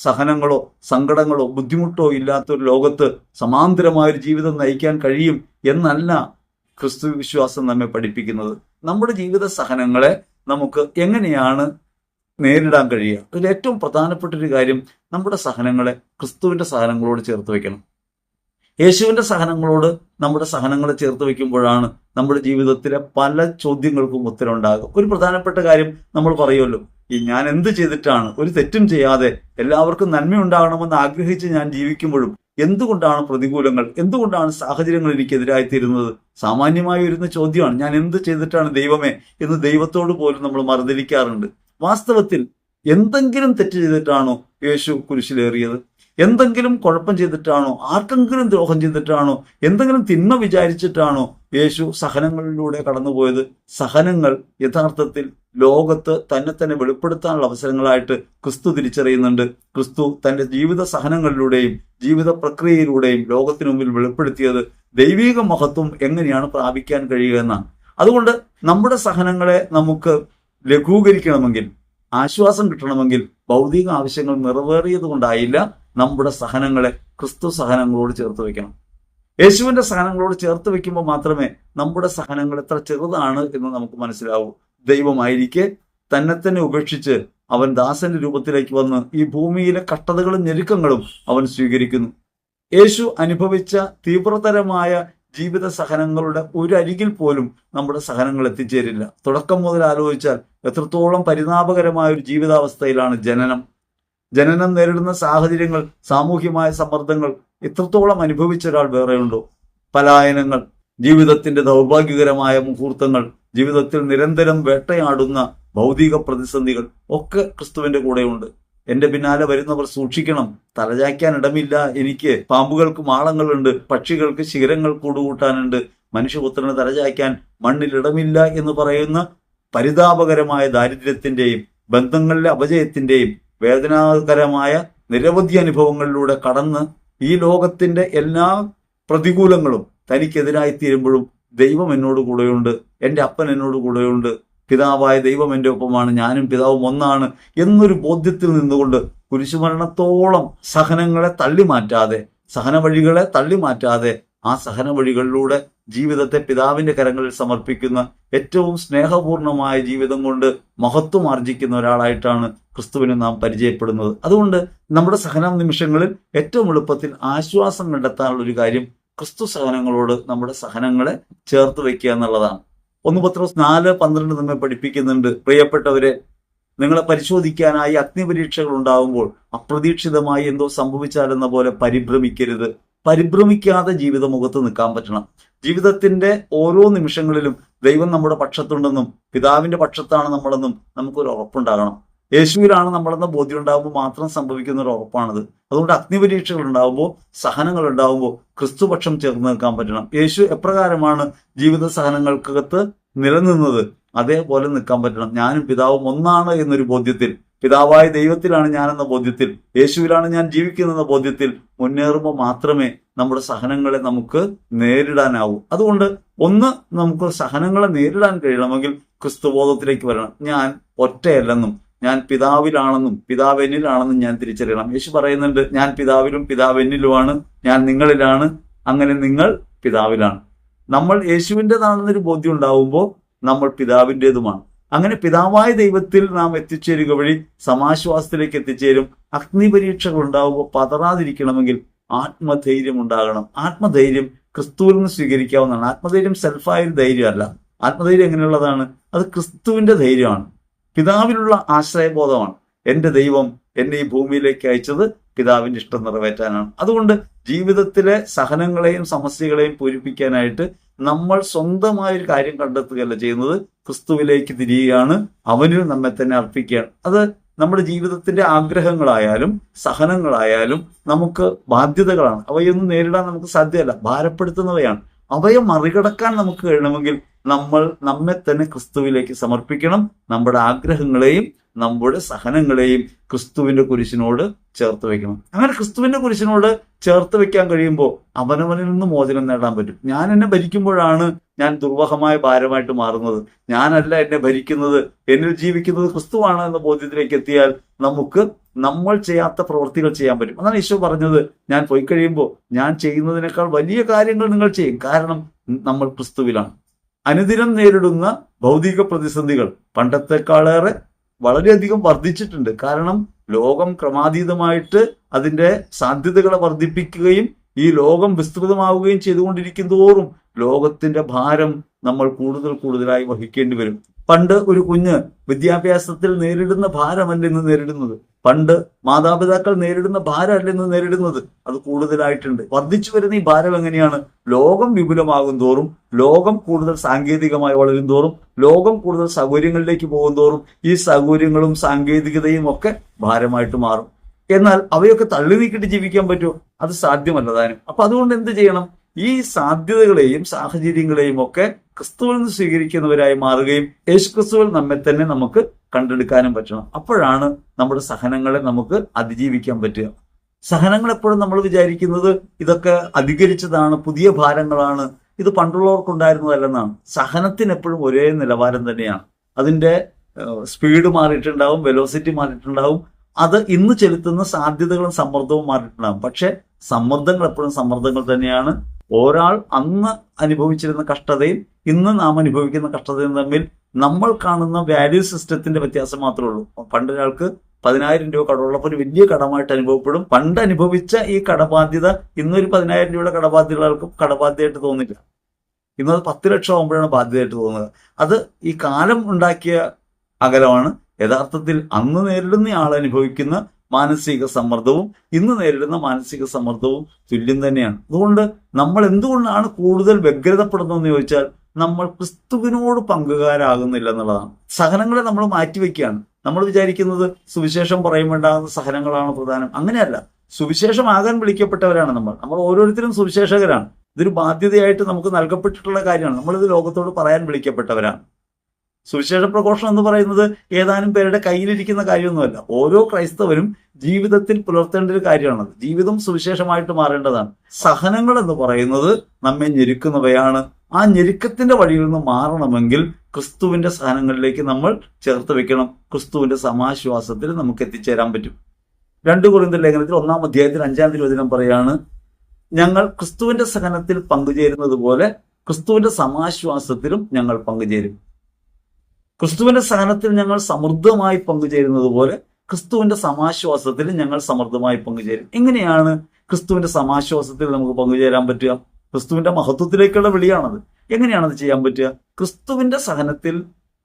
സഹനങ്ങളോ സങ്കടങ്ങളോ ബുദ്ധിമുട്ടോ ഇല്ലാത്തൊരു ലോകത്ത് സമാന്തരമായൊരു ജീവിതം നയിക്കാൻ കഴിയും എന്നല്ല ക്രിസ്തു വിശ്വാസം നമ്മെ പഠിപ്പിക്കുന്നത്. നമ്മുടെ ജീവിത സഹനങ്ങളെ നമുക്ക് എങ്ങനെയാണ് നേരിടാൻ കഴിയുക? അതിൽ ഏറ്റവും പ്രധാനപ്പെട്ട ഒരു കാര്യം, നമ്മുടെ സഹനങ്ങളെ ക്രിസ്തുവിന്റെ സഹനങ്ങളോട് ചേർത്ത് വെക്കണം. യേശുവിന്റെ സഹനങ്ങളോട് നമ്മുടെ സഹനങ്ങളെ ചേർത്ത് വെക്കുമ്പോഴാണ് നമ്മുടെ ജീവിതത്തിലെ പല ചോദ്യങ്ങൾക്കും ഉത്തരം ഉണ്ടാകും. ഒരു പ്രധാനപ്പെട്ട കാര്യം നമ്മൾ പറയുമല്ലോ, ഞാൻ എന്ത് ചെയ്തിട്ടാണ്, ഒരു തെറ്റും ചെയ്യാതെ എല്ലാവർക്കും നന്മയുണ്ടാകണമെന്ന് ആഗ്രഹിച്ച് ഞാൻ ജീവിക്കുമ്പോഴും എന്തുകൊണ്ടാണ് പ്രതികൂലങ്ങൾ, എന്തുകൊണ്ടാണ് സാഹചര്യങ്ങൾ എനിക്കെതിരായി തീരുന്നത്? സാമാന്യമായി വരുന്ന ചോദ്യമാണ്. ഞാൻ എന്ത് ചെയ്തിട്ടാണ് ദൈവമേ എന്ന് ദൈവത്തോട് പോലും നമ്മൾ മറുതലിക്കാറുണ്ട്. വാസ്തവത്തിൽ എന്തെങ്കിലും തെറ്റ് ചെയ്തിട്ടാണോ യേശു കുരിശിലേറിയത്? എന്തെങ്കിലും കുഴപ്പം ചെയ്തിട്ടാണോ? ആർക്കെങ്കിലും ദ്രോഹം ചെയ്തിട്ടാണോ? എന്തെങ്കിലും തിന്മ വിചാരിച്ചിട്ടാണോ യേശു സഹനങ്ങളിലൂടെ കടന്നുപോയത്? സഹനങ്ങൾ യഥാർത്ഥത്തിൽ ലോകത്ത് തന്നെ വെളിപ്പെടുത്താനുള്ള അവസരങ്ങളായിട്ട് ക്രിസ്തു തിരിച്ചറിയുന്നുണ്ട്. ക്രിസ്തു തന്റെ ജീവിത സഹനങ്ങളിലൂടെയും ജീവിത പ്രക്രിയയിലൂടെയും ലോകത്തിനു മുമ്പിൽ വെളിപ്പെടുത്തിയത് ദൈവിക മഹത്വം എങ്ങനെയാണ് പ്രാപിക്കാൻ കഴിയുക എന്നാണ്. അതുകൊണ്ട് നമ്മുടെ സഹനങ്ങളെ നമുക്ക് ലഘൂകരിക്കണമെങ്കിൽ, ആശ്വാസം കിട്ടണമെങ്കിൽ ഭൗതിക ആവശ്യങ്ങൾ നിറവേറിയത് കൊണ്ടായില്ല. നമ്മുടെ സഹനങ്ങളെ ക്രിസ്തു സഹനങ്ങളോട് ചേർത്ത് വെക്കണം. യേശുവിന്റെ സഹനങ്ങളോട് ചേർത്ത് വെക്കുമ്പോൾ മാത്രമേ നമ്മുടെ സഹനങ്ങൾ എത്ര ചെറുതാണ് എന്ന് നമുക്ക് മനസ്സിലാവൂ. ദൈവമായിരിക്കെ തന്നെ ഉപേക്ഷിച്ച് അവൻ ദാസന്റെ രൂപത്തിലേക്ക് വന്ന് ഈ ഭൂമിയിലെ കഷ്ടതകളും ഞെരുക്കങ്ങളും അവൻ സ്വീകരിക്കുന്നു. യേശു അനുഭവിച്ച തീവ്രതരമായ ജീവിത സഹനങ്ങളുടെ ഒരു അരികിൽ പോലും നമ്മുടെ സഹനങ്ങൾ എത്തിച്ചേരില്ല. തുടക്കം മുതൽ ആലോചിച്ചാൽ എത്രത്തോളം പരിതാപകരമായ ഒരു ജീവിതാവസ്ഥയിലാണ് ജനനം നേരിടുന്ന സാഹചര്യങ്ങൾ, സാമൂഹ്യമായ സമ്മർദ്ദങ്ങൾ എത്രത്തോളം അനുഭവിച്ച ഒരാൾ വേറെയുണ്ടോ? പലായനങ്ങൾ, ജീവിതത്തിന്റെ ദൗർഭാഗ്യകരമായ മുഹൂർത്തങ്ങൾ, ജീവിതത്തിൽ നിരന്തരം വേട്ടയാടുന്ന ഭൗതിക പ്രതിസന്ധികൾ ഒക്കെ ക്രിസ്തുവിന്റെ കൂടെയുണ്ട്. എന്റെ പിന്നാലെ വരുന്നവർ സൂക്ഷിക്കണം, തലചായ്ക്കാൻ ഇടമില്ല, എനിക്ക് പാമ്പുകൾക്ക് മാളങ്ങളുണ്ട്, പക്ഷികൾക്ക് ശിഖരങ്ങൾ കൂടുകൂട്ടാനുണ്ട്, മനുഷ്യപുത്രന് തലചായ്ക്കാൻ മണ്ണിലിടമില്ല എന്ന് പറയുന്ന പരിതാപകരമായ ദാരിദ്ര്യത്തിന്റെയും ബന്ധങ്ങളിലെ അപജയത്തിന്റെയും വേദനാകരമായ നിരവധി അനുഭവങ്ങളിലൂടെ കടന്ന് ഈ ലോകത്തിന്റെ എല്ലാ പ്രതികൂലങ്ങളും തനിക്കെതിരായി തീരുമ്പോഴും ദൈവം എന്നോട് കൂടെയുണ്ട്, എൻ്റെ അപ്പൻ എന്നോട് കൂടെയുണ്ട്, പിതാവായ ദൈവം എൻ്റെ ഒപ്പമാണ്, ഞാനും പിതാവും ഒന്നാണ് എന്നൊരു ബോധ്യത്തിൽ നിന്നുകൊണ്ട് കുരിശുമരണത്തോളം സഹനങ്ങളെ തള്ളിമാറ്റാതെ, സഹന വഴികളെ തള്ളിമാറ്റാതെ ആ സഹന വഴികളിലൂടെ ജീവിതത്തെ പിതാവിന്റെ കരങ്ങളിൽ സമർപ്പിക്കുന്ന, ഏറ്റവും സ്നേഹപൂർണമായ ജീവിതം കൊണ്ട് മഹത്വം ആർജിക്കുന്ന ഒരാളായിട്ടാണ് ക്രിസ്തുവിനെ നാം പരിചയപ്പെടുന്നത്. അതുകൊണ്ട് നമ്മുടെ സഹന നിമിഷങ്ങളിൽ ഏറ്റവും എളുപ്പത്തിൽ ആശ്വാസം കണ്ടെത്താനുള്ള ഒരു കാര്യം ക്രിസ്തു സഹനങ്ങളോട് നമ്മുടെ സഹനങ്ങളെ ചേർത്ത് വെക്കുക എന്നുള്ളതാണ്. 1 പത്രോസ് 4:12 നമ്മെ പഠിപ്പിക്കുന്നുണ്ട്, പ്രിയപ്പെട്ടവരെ, നിങ്ങളെ പരിശോധിക്കാനായി അഗ്നിപരീക്ഷകൾ ഉണ്ടാകുമ്പോൾ അപ്രതീക്ഷിതമായി എന്തോ സംഭവിച്ചാലെന്ന പോലെ പരിഭ്രമിക്കരുത്. പരിഭ്രമിക്കാതെ ജീവിതമുഖത്ത് നിൽക്കാൻ പറ്റണം. ജീവിതത്തിന്റെ ഓരോ നിമിഷങ്ങളിലും ദൈവം നമ്മുടെ പക്ഷത്തുണ്ടെന്നും പിതാവിന്റെ പക്ഷത്താണ് നമ്മളെന്നും നമുക്കൊരു ഉറപ്പുണ്ടാകണം. യേശുവിലാണ് നമ്മളെന്ന ബോധ്യം ഉണ്ടാകുമ്പോൾ മാത്രം സംഭവിക്കുന്ന ഒരു ഉറപ്പാണത്. അതുകൊണ്ട് അഗ്നിപരീക്ഷകൾ ഉണ്ടാകുമ്പോൾ, സഹനങ്ങൾ ഉണ്ടാകുമ്പോൾ ക്രിസ്തുപക്ഷം ചേർന്ന് നിൽക്കാൻ പറ്റണം. യേശു എപ്രകാരമാണ് ജീവിത സഹനങ്ങൾക്കകത്ത് നിലനിന്നത്, അതേപോലെ നിൽക്കാൻ പറ്റണം. ഞാനും പിതാവും ഒന്നാണ് എന്നൊരു ബോധ്യത്തിൽ, പിതാവായ ദൈവത്തിലാണ് ഞാനെന്ന ബോധ്യത്തിൽ, യേശുവിലാണ് ഞാൻ ജീവിക്കുന്നതെന്ന ബോധ്യത്തിൽ മുന്നേറുമ്പോൾ മാത്രമേ നമ്മുടെ സഹനങ്ങളെ നമുക്ക് നേരിടാനാവൂ. അതുകൊണ്ട് നമുക്ക് സഹനങ്ങളെ നേരിടാൻ കഴിയണമെങ്കിൽ ക്രിസ്തുബോധത്തിലേക്ക് വരണം. ഞാൻ ഒറ്റയല്ലെന്നും ഞാൻ പിതാവിലാണെന്നും പിതാവ് എന്നിലാണെന്നും ഞാൻ തിരിച്ചറിയണം. യേശു പറയുന്നുണ്ട്, ഞാൻ പിതാവിലും പിതാവ് എന്നിലുമാണ്, ഞാൻ നിങ്ങളിലാണ്, അങ്ങനെ നിങ്ങൾ പിതാവിലാണ്. നമ്മൾ യേശുവിൻ്റെതാണെന്നൊരു ബോധ്യം ഉണ്ടാവുമ്പോൾ നമ്മൾ പിതാവിൻ്റെതുമാണ്. അങ്ങനെ പിതാവായ ദൈവത്തിൽ നാം എത്തിച്ചേരുക വഴി സമാശ്വാസത്തിലേക്ക് എത്തിച്ചേരും. അഗ്നിപരീക്ഷകൾ ഉണ്ടാവുമ്പോൾ പതറാതിരിക്കണമെങ്കിൽ ആത്മധൈര്യം ഉണ്ടാകണം. ആത്മധൈര്യം ക്രിസ്തുവിൽ നിന്ന് സ്വീകരിക്കാവുന്നതാണ്. ആത്മധൈര്യം സെൽഫായൊരു ധൈര്യമല്ല. ആത്മധൈര്യം എങ്ങനെയുള്ളതാണ്? അത് ക്രിസ്തുവിന്റെ ധൈര്യമാണ്, പിതാവിലുള്ള ആശ്രയബോധമാണ്. എൻ്റെ ദൈവം എന്നെ ഈ ഭൂമിയിലേക്ക് അയച്ചത് പിതാവിന്റെ ഇഷ്ടം നിറവേറ്റാനാണ്. അതുകൊണ്ട് ജീവിതത്തിലെ സഹനങ്ങളെയും സമസ്യകളെയും പൂരിപ്പിക്കാനായിട്ട് നമ്മൾ സ്വന്തമായൊരു കാര്യം കണ്ടെത്തുകയല്ല ചെയ്യുന്നത്, ക്രിസ്തുവിലേക്ക് തിരിയുകയാണ്, അവനിൽ നമ്മെ തന്നെ അർപ്പിക്കുകയാണ്. അത് നമ്മുടെ ജീവിതത്തിന്റെ ആഗ്രഹങ്ങളായാലും സഹനങ്ങളായാലും നമുക്ക് ബാധ്യതകളാണ്. അവയൊന്നും നേരിടാൻ നമുക്ക് സാധ്യമല്ല, ഭാരപ്പെടുത്തുന്നവയാണ്. അവയെ മറികടക്കാൻ നമുക്ക് കഴിയണമെങ്കിൽ നമ്മൾ നമ്മെ തന്നെ ക്രിസ്തുവിലേക്ക് സമർപ്പിക്കണം. നമ്മുടെ ആഗ്രഹങ്ങളെയും നമ്മുടെ സഹനങ്ങളെയും ക്രിസ്തുവിന്റെ കുരിശിനോട് ചേർത്ത് വെക്കണം. അങ്ങനെ ക്രിസ്തുവിന്റെ കുരിശിനോട് ചേർത്ത് വെക്കാൻ കഴിയുമ്പോൾ അവനവനിൽ നിന്ന് മോചനം നേടാൻ പറ്റും. ഞാൻ എന്നെ ഭരിക്കുമ്പോഴാണ് ഞാൻ ദുർവഹമായ ഭാരമായിട്ട് മാറുന്നത്. ഞാനല്ല എന്നെ ഭരിക്കുന്നത്, എന്നിൽ ജീവിക്കുന്നത് ക്രിസ്തുവാണ് എന്ന ബോധ്യത്തിലേക്ക് എത്തിയാൽ നമുക്ക് നമ്മൾ ചെയ്യാത്ത പ്രവൃത്തികൾ ചെയ്യാൻ പറ്റും. അതാണ് ഈശോ പറഞ്ഞത്, ഞാൻ പോയി കഴിയുമ്പോൾ ഞാൻ ചെയ്യുന്നതിനേക്കാൾ വലിയ കാര്യങ്ങൾ നിങ്ങൾ ചെയ്യും, കാരണം നമ്മൾ ക്രിസ്തുവിലാണ്. അനുദിനം നേരിടുന്ന ഭൗതിക പ്രതിസന്ധികൾ പണ്ടത്തെക്കാളേറെ വളരെയധികം വർദ്ധിച്ചിട്ടുണ്ട്. കാരണം ലോകം ക്രമാതീതമായിട്ട് അതിന്റെ സാധ്യതകളെ വർദ്ധിപ്പിക്കുകയും ഈ ലോകം വിസ്തൃതമാവുകയും ചെയ്തുകൊണ്ടിരിക്കും തോറും ലോകത്തിന്റെ ഭാരം നമ്മൾ കൂടുതലായി വഹിക്കേണ്ടി വരും. പണ്ട് ഒരു കുഞ്ഞ് വിദ്യാഭ്യാസത്തിൽ നേരിടുന്ന ഭാരമല്ല ഇന്ന് നേരിടുന്നത്. പണ്ട് മാതാപിതാക്കൾ നേരിടുന്ന ഭാരമല്ല ഇന്ന് നേരിടുന്നത്. അത് കൂടുതലായിട്ടുണ്ട്. വർദ്ധിച്ചു വരുന്ന ഈ ഭാരം എങ്ങനെയാണ്? ലോകം വിപുലമാകും തോറും, ലോകം കൂടുതൽ സാങ്കേതികമായി വളരും തോറും, ലോകം കൂടുതൽ സൗകര്യങ്ങളിലേക്ക് പോകും തോറും ഈ സൗകര്യങ്ങളും സാങ്കേതികതയും ഒക്കെ ഭാരമായിട്ട് മാറും. എന്നാൽ അവയൊക്കെ തള്ളി നീക്കിയിട്ട് ജീവിക്കാൻ പറ്റുമോ? അത് സാധ്യമല്ല താനും. അപ്പൊ അതുകൊണ്ട് എന്ത് ചെയ്യണം? ഈ സാധ്യതകളെയും സാഹചര്യങ്ങളെയും ഒക്കെ ക്രിസ്തുവിൽ നിന്ന് സ്വീകരിക്കുന്നവരായി മാറുകയും യേശുക്രിസ്തുവിൽ നമ്മെ തന്നെ നമുക്ക് കണ്ടെടുക്കാനും പറ്റണം. അപ്പോഴാണ് നമ്മുടെ സഹനങ്ങളെ നമുക്ക് അതിജീവിക്കാൻ പറ്റുക. സഹനങ്ങൾ എപ്പോഴും നമ്മൾ വിചാരിക്കുന്നത് ഇതൊക്കെ അധികരിച്ചതാണ്, പുതിയ ഭാരങ്ങളാണ്, ഇത് പണ്ടുള്ളവർക്കുണ്ടായിരുന്നതല്ലെന്നാണ്. സഹനത്തിന് എപ്പോഴും ഒരേ നിലവാരം തന്നെയാണ്. അതിന്റെ സ്പീഡ് മാറിയിട്ടുണ്ടാവും, വെലോസിറ്റി മാറിയിട്ടുണ്ടാവും, അത് ഇന്ന് ചെലുത്തുന്ന സാധ്യതകളും സമ്മർദ്ദവും മാറിയിട്ടുണ്ടാകും. പക്ഷെ സമ്മർദ്ദങ്ങൾ എപ്പോഴും സമ്മർദ്ദങ്ങൾ തന്നെയാണ്. ഒരാൾ അന്ന് അനുഭവിച്ചിരുന്ന കഷ്ടതയും ഇന്ന് നാം അനുഭവിക്കുന്ന കഷ്ടതയും തമ്മിൽ നമ്മൾ കാണുന്ന വാല്യൂ സിസ്റ്റത്തിന്റെ വ്യത്യാസം മാത്രമേ ഉള്ളൂ. പണ്ടൊരാൾക്ക് 10,000 രൂപ കടമുള്ളപ്പോൾ ഒരു വലിയ കടമായിട്ട് അനുഭവപ്പെടും. പണ്ട് അനുഭവിച്ച ഈ കടബാധ്യത ഇന്നൊരു 10,000 രൂപയുടെ കടബാധ്യതകൾക്കും കടബാധ്യതയായിട്ട് തോന്നില്ല. ഇന്നത് 10 ലക്ഷം ആകുമ്പോഴാണ് ബാധ്യതയായിട്ട് തോന്നുന്നത്. അത് ഈ കാലം ഉണ്ടാക്കിയ അകലമാണ്. യഥാർത്ഥത്തിൽ അന്ന് നേരിടുന്ന ആൾ അനുഭവിക്കുന്ന മാനസിക സമ്മർദ്ദവും ഇന്ന് നേരിടുന്ന മാനസിക സമ്മർദ്ദവും തുല്യം തന്നെയാണ്. അതുകൊണ്ട് നമ്മൾ എന്തുകൊണ്ടാണ് കൂടുതൽ വ്യഗ്രതപ്പെടുന്നതെന്ന് ചോദിച്ചാൽ നമ്മൾ ക്രിസ്തുവിനോട് പങ്കുകാരാകുന്നില്ല എന്നുള്ളതാണ്. സഹനങ്ങളെ നമ്മൾ മാറ്റിവെക്കുകയാണ്. നമ്മൾ വിചാരിക്കുന്നത് സുവിശേഷം പറയുമ്പോണ്ടാകുന്ന സഹനങ്ങളാണ് പ്രധാനം. അങ്ങനെയല്ല. സുവിശേഷമാകാൻ വിളിക്കപ്പെട്ടവരാണ് നമ്മൾ ഓരോരുത്തരും സുവിശേഷകരാണ്. ഇതൊരു ബാധ്യതയായിട്ട് നമുക്ക് നൽകപ്പെട്ടിട്ടുള്ള കാര്യമാണ്. നമ്മളിത് ലോകത്തോട് പറയാൻ വിളിക്കപ്പെട്ടവരാണ്. സുവിശേഷ പ്രഘോഷണം എന്ന് പറയുന്നത് ഏതാനും പേരുടെ കയ്യിലിരിക്കുന്ന കാര്യമൊന്നുമല്ല. ഓരോ ക്രൈസ്തവരും ജീവിതത്തിൽ പുലർത്തേണ്ട ഒരു കാര്യമാണത്. ജീവിതം സുവിശേഷമായിട്ട് മാറേണ്ടതാണ്. സഹനങ്ങൾ എന്ന് പറയുന്നത് നമ്മെ ഞെരുക്കുന്നവയാണ്. ആ ഞെരുക്കത്തിന്റെ വഴിയിൽ നിന്ന് മാറണമെങ്കിൽ ക്രിസ്തുവിന്റെ സഹനങ്ങളിലേക്ക് നമ്മൾ ചേർത്ത് വെക്കണം. ക്രിസ്തുവിന്റെ സമാശ്വാസത്തിൽ നമുക്ക് എത്തിച്ചേരാൻ പറ്റും. 2 കൊരിന്ത്യർ ലേഖനത്തിൽ 1-ാം അധ്യായത്തിൽ 5-ാം തിരുവചനം പറയാണ്, ഞങ്ങൾ ക്രിസ്തുവിന്റെ സഹനത്തിൽ പങ്കുചേരുന്നത് പോലെ ക്രിസ്തുവിന്റെ സമാശ്വാസത്തിലും ഞങ്ങൾ പങ്കുചേരും. ക്രിസ്തുവിന്റെ സഹനത്തിൽ ഞങ്ങൾ സമൃദ്ധമായി പങ്കുചേരുന്നത് പോലെ ക്രിസ്തുവിന്റെ സമാശ്വാസത്തിൽ ഞങ്ങൾ സമൃദ്ധമായി പങ്കുചേരും. എങ്ങനെയാണ് ക്രിസ്തുവിന്റെ സമാശ്വാസത്തിൽ നമുക്ക് പങ്കുചേരാൻ പറ്റുക? ക്രിസ്തുവിന്റെ മഹത്വത്തിലേക്കുള്ള വിളിയാണത്. എങ്ങനെയാണത് ചെയ്യാൻ പറ്റുക? ക്രിസ്തുവിന്റെ സഹനത്തിൽ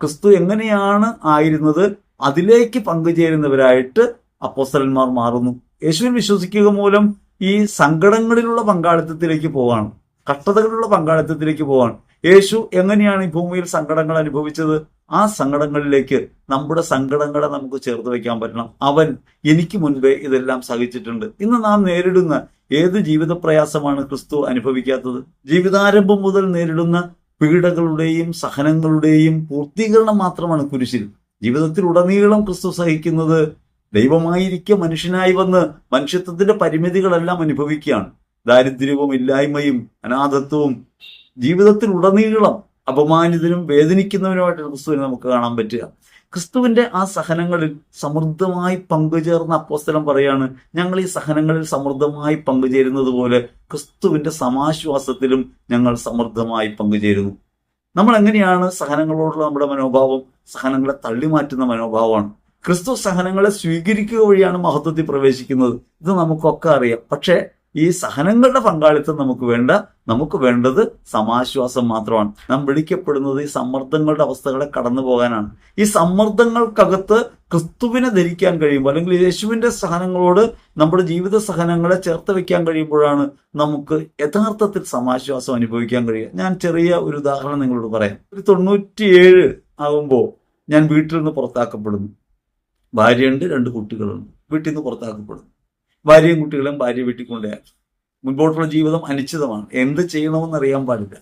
ക്രിസ്തു എങ്ങനെയാണ് ആയിരുന്നത് അതിലേക്ക് പങ്കുചേരുന്നവരായിട്ട് അപ്പോസ്തലന്മാർ മാറുന്നു. യേശുവിൽ വിശ്വസിക്കുക മൂലം ഈ സങ്കടങ്ങളിലുള്ള പങ്കാളിത്തത്തിലേക്ക് പോവാണ്, കഷ്ടതകളിലുള്ള പങ്കാളിത്തത്തിലേക്ക് പോവാണ്. യേശു എങ്ങനെയാണ് ഈ ഭൂമിയിൽ സങ്കടങ്ങൾ അനുഭവിച്ചത്? ആ സങ്കടങ്ങളിലേക്ക് നമ്മുടെ സങ്കടങ്ങളെ നമുക്ക് ചേർത്ത് വെക്കാൻ പറ്റണം. അവൻ എനിക്ക് മുൻപേ ഇതെല്ലാം സഹിച്ചിട്ടുണ്ട്. ഇന്ന് നാം നേരിടുന്ന ഏത് ജീവിത പ്രയാസമാണ് ക്രിസ്തു അനുഭവിക്കാത്തത്? ജീവിതാരംഭം മുതൽ നേരിടുന്ന പീഡകളുടെയും സഹനങ്ങളുടെയും പൂർത്തീകരണം മാത്രമാണ് കുരിശിൽ. ജീവിതത്തിൽ ഉടനീളം ക്രിസ്തു സഹിക്കുന്നത് ദൈവമായിരിക്കെ മനുഷ്യനായി വന്ന് മനുഷ്യത്വത്തിന്റെ പരിമിതികളെല്ലാം അനുഭവിക്കുകയാണ്. ദാരിദ്ര്യവും ഇല്ലായ്മയും അനാഥത്വവും ജീവിതത്തിൽ ഉടനീളം അപമാനിതനും വേദനിക്കുന്നവനുമായിട്ട് ക്രിസ്തുവിനെ നമുക്ക് കാണാൻ പറ്റുക. ക്രിസ്തുവിന്റെ ആ സഹനങ്ങളിൽ സമൃദ്ധമായി പങ്കുചേർന്ന അപ്പോസ്തലൻ പറയാണ്, ഞങ്ങൾ ഈ സഹനങ്ങളിൽ സമൃദ്ധമായി പങ്കുചേരുന്നത് പോലെ ക്രിസ്തുവിന്റെ സമാശ്വാസത്തിലും ഞങ്ങൾ സമൃദ്ധമായി പങ്കുചേരുന്നു. നമ്മൾ എങ്ങനെയാണ് സഹനങ്ങളോടുള്ള നമ്മുടെ മനോഭാവം? സഹനങ്ങളെ തള്ളിമാറ്റുന്ന മനോഭാവമാണ്. ക്രിസ്തു സഹനങ്ങളെ സ്വീകരിക്കുക വഴിയാണ് മഹത്വത്തിൽ പ്രവേശിക്കുന്നത്. ഇത് നമുക്കൊക്കെ അറിയാം. പക്ഷേ ഈ സഹനങ്ങളുടെ പങ്കാളിത്തം നമുക്ക് വേണ്ടത് സമാശ്വാസം മാത്രമാണ്. നാം വിളിക്കപ്പെടുന്നത് ഈ സമ്മർദ്ദങ്ങളുടെ അവസ്ഥകളെ കടന്നു പോകാനാണ്. ഈ സമ്മർദ്ദങ്ങൾക്കകത്ത് ക്രിസ്തുവിനെ ധരിക്കാൻ കഴിയുമ്പോൾ, അല്ലെങ്കിൽ യേശുവിന്റെ സഹനങ്ങളോട് നമ്മുടെ ജീവിത സഹനങ്ങളെ ചേർത്ത് വെക്കാൻ കഴിയുമ്പോഴാണ് നമുക്ക് യഥാർത്ഥത്തിൽ സമാശ്വാസം അനുഭവിക്കാൻ കഴിയുക. ഞാൻ ചെറിയ ഒരു ഉദാഹരണം നിങ്ങളോട് പറയാം. 97 ആകുമ്പോൾ ഞാൻ വീട്ടിൽ നിന്ന് പുറത്താക്കപ്പെടുന്നു. ഭാര്യയുണ്ട്, 2 കുട്ടികളുണ്ട്. വീട്ടിൽ നിന്ന് പുറത്താക്കപ്പെടുന്നു. ഭാര്യയും കുട്ടികളും ഭാര്യ വീട്ടിൽ കൊണ്ടുപോയാൽ മുൻപോട്ടുള്ള ജീവിതം അനിശ്ചിതമാണ്. എന്ത് ചെയ്യണമെന്ന് അറിയാൻ പാടില്ല,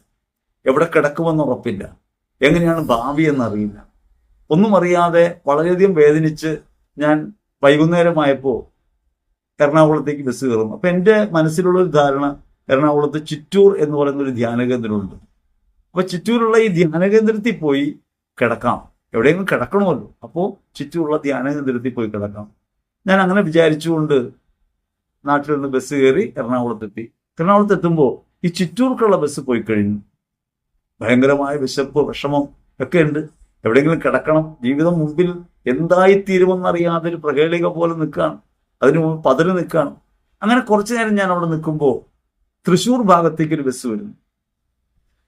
എവിടെ കിടക്കുമെന്ന് ഉറപ്പില്ല, എങ്ങനെയാണ് ഭാവി എന്നറിയില്ല. ഒന്നും അറിയാതെ വളരെയധികം വേദനിച്ച് ഞാൻ വൈകുന്നേരമായപ്പോൾ എറണാകുളത്തേക്ക് ബസ് കയറുന്നു. അപ്പൊ എൻ്റെ മനസ്സിലുള്ളൊരു ധാരണ, എറണാകുളത്ത് ചിറ്റൂർ എന്ന് പറയുന്ന ഒരു ധ്യാന കേന്ദ്രമുണ്ട്. അപ്പൊ ചിറ്റൂരുള്ള ഈ ധ്യാന കേന്ദ്രത്തിൽ പോയി കിടക്കാം, എവിടെയെങ്കിലും കിടക്കണമല്ലോ. അപ്പോൾ ചിറ്റൂരുള്ള ധ്യാന കേന്ദ്രത്തിൽ പോയി കിടക്കാം. ഞാൻ അങ്ങനെ വിചാരിച്ചുകൊണ്ട് നാട്ടിൽ നിന്ന് ബസ് കയറി എറണാകുളത്തെത്തി. എറണാകുളത്തെത്തുമ്പോൾ ഈ ചിറ്റൂർക്കുള്ള ബസ് പോയി കഴിഞ്ഞു. ഭയങ്കരമായ വിശപ്പ്, വിഷമം ഒക്കെ ഉണ്ട്. എവിടെയെങ്കിലും കിടക്കണം. ജീവിതം മുമ്പിൽ എന്തായിത്തീരുമെന്നറിയാതെ ഒരു പ്രഹേളിക പോലെ നിൽക്കുകയാണ്. അതിന് മുമ്പ് പതറി നിൽക്കുകയാണ്. അങ്ങനെ കുറച്ചു നേരം ഞാൻ അവിടെ നിൽക്കുമ്പോൾ തൃശ്ശൂർ ഭാഗത്തേക്ക് ഒരു ബസ് വരുന്നു.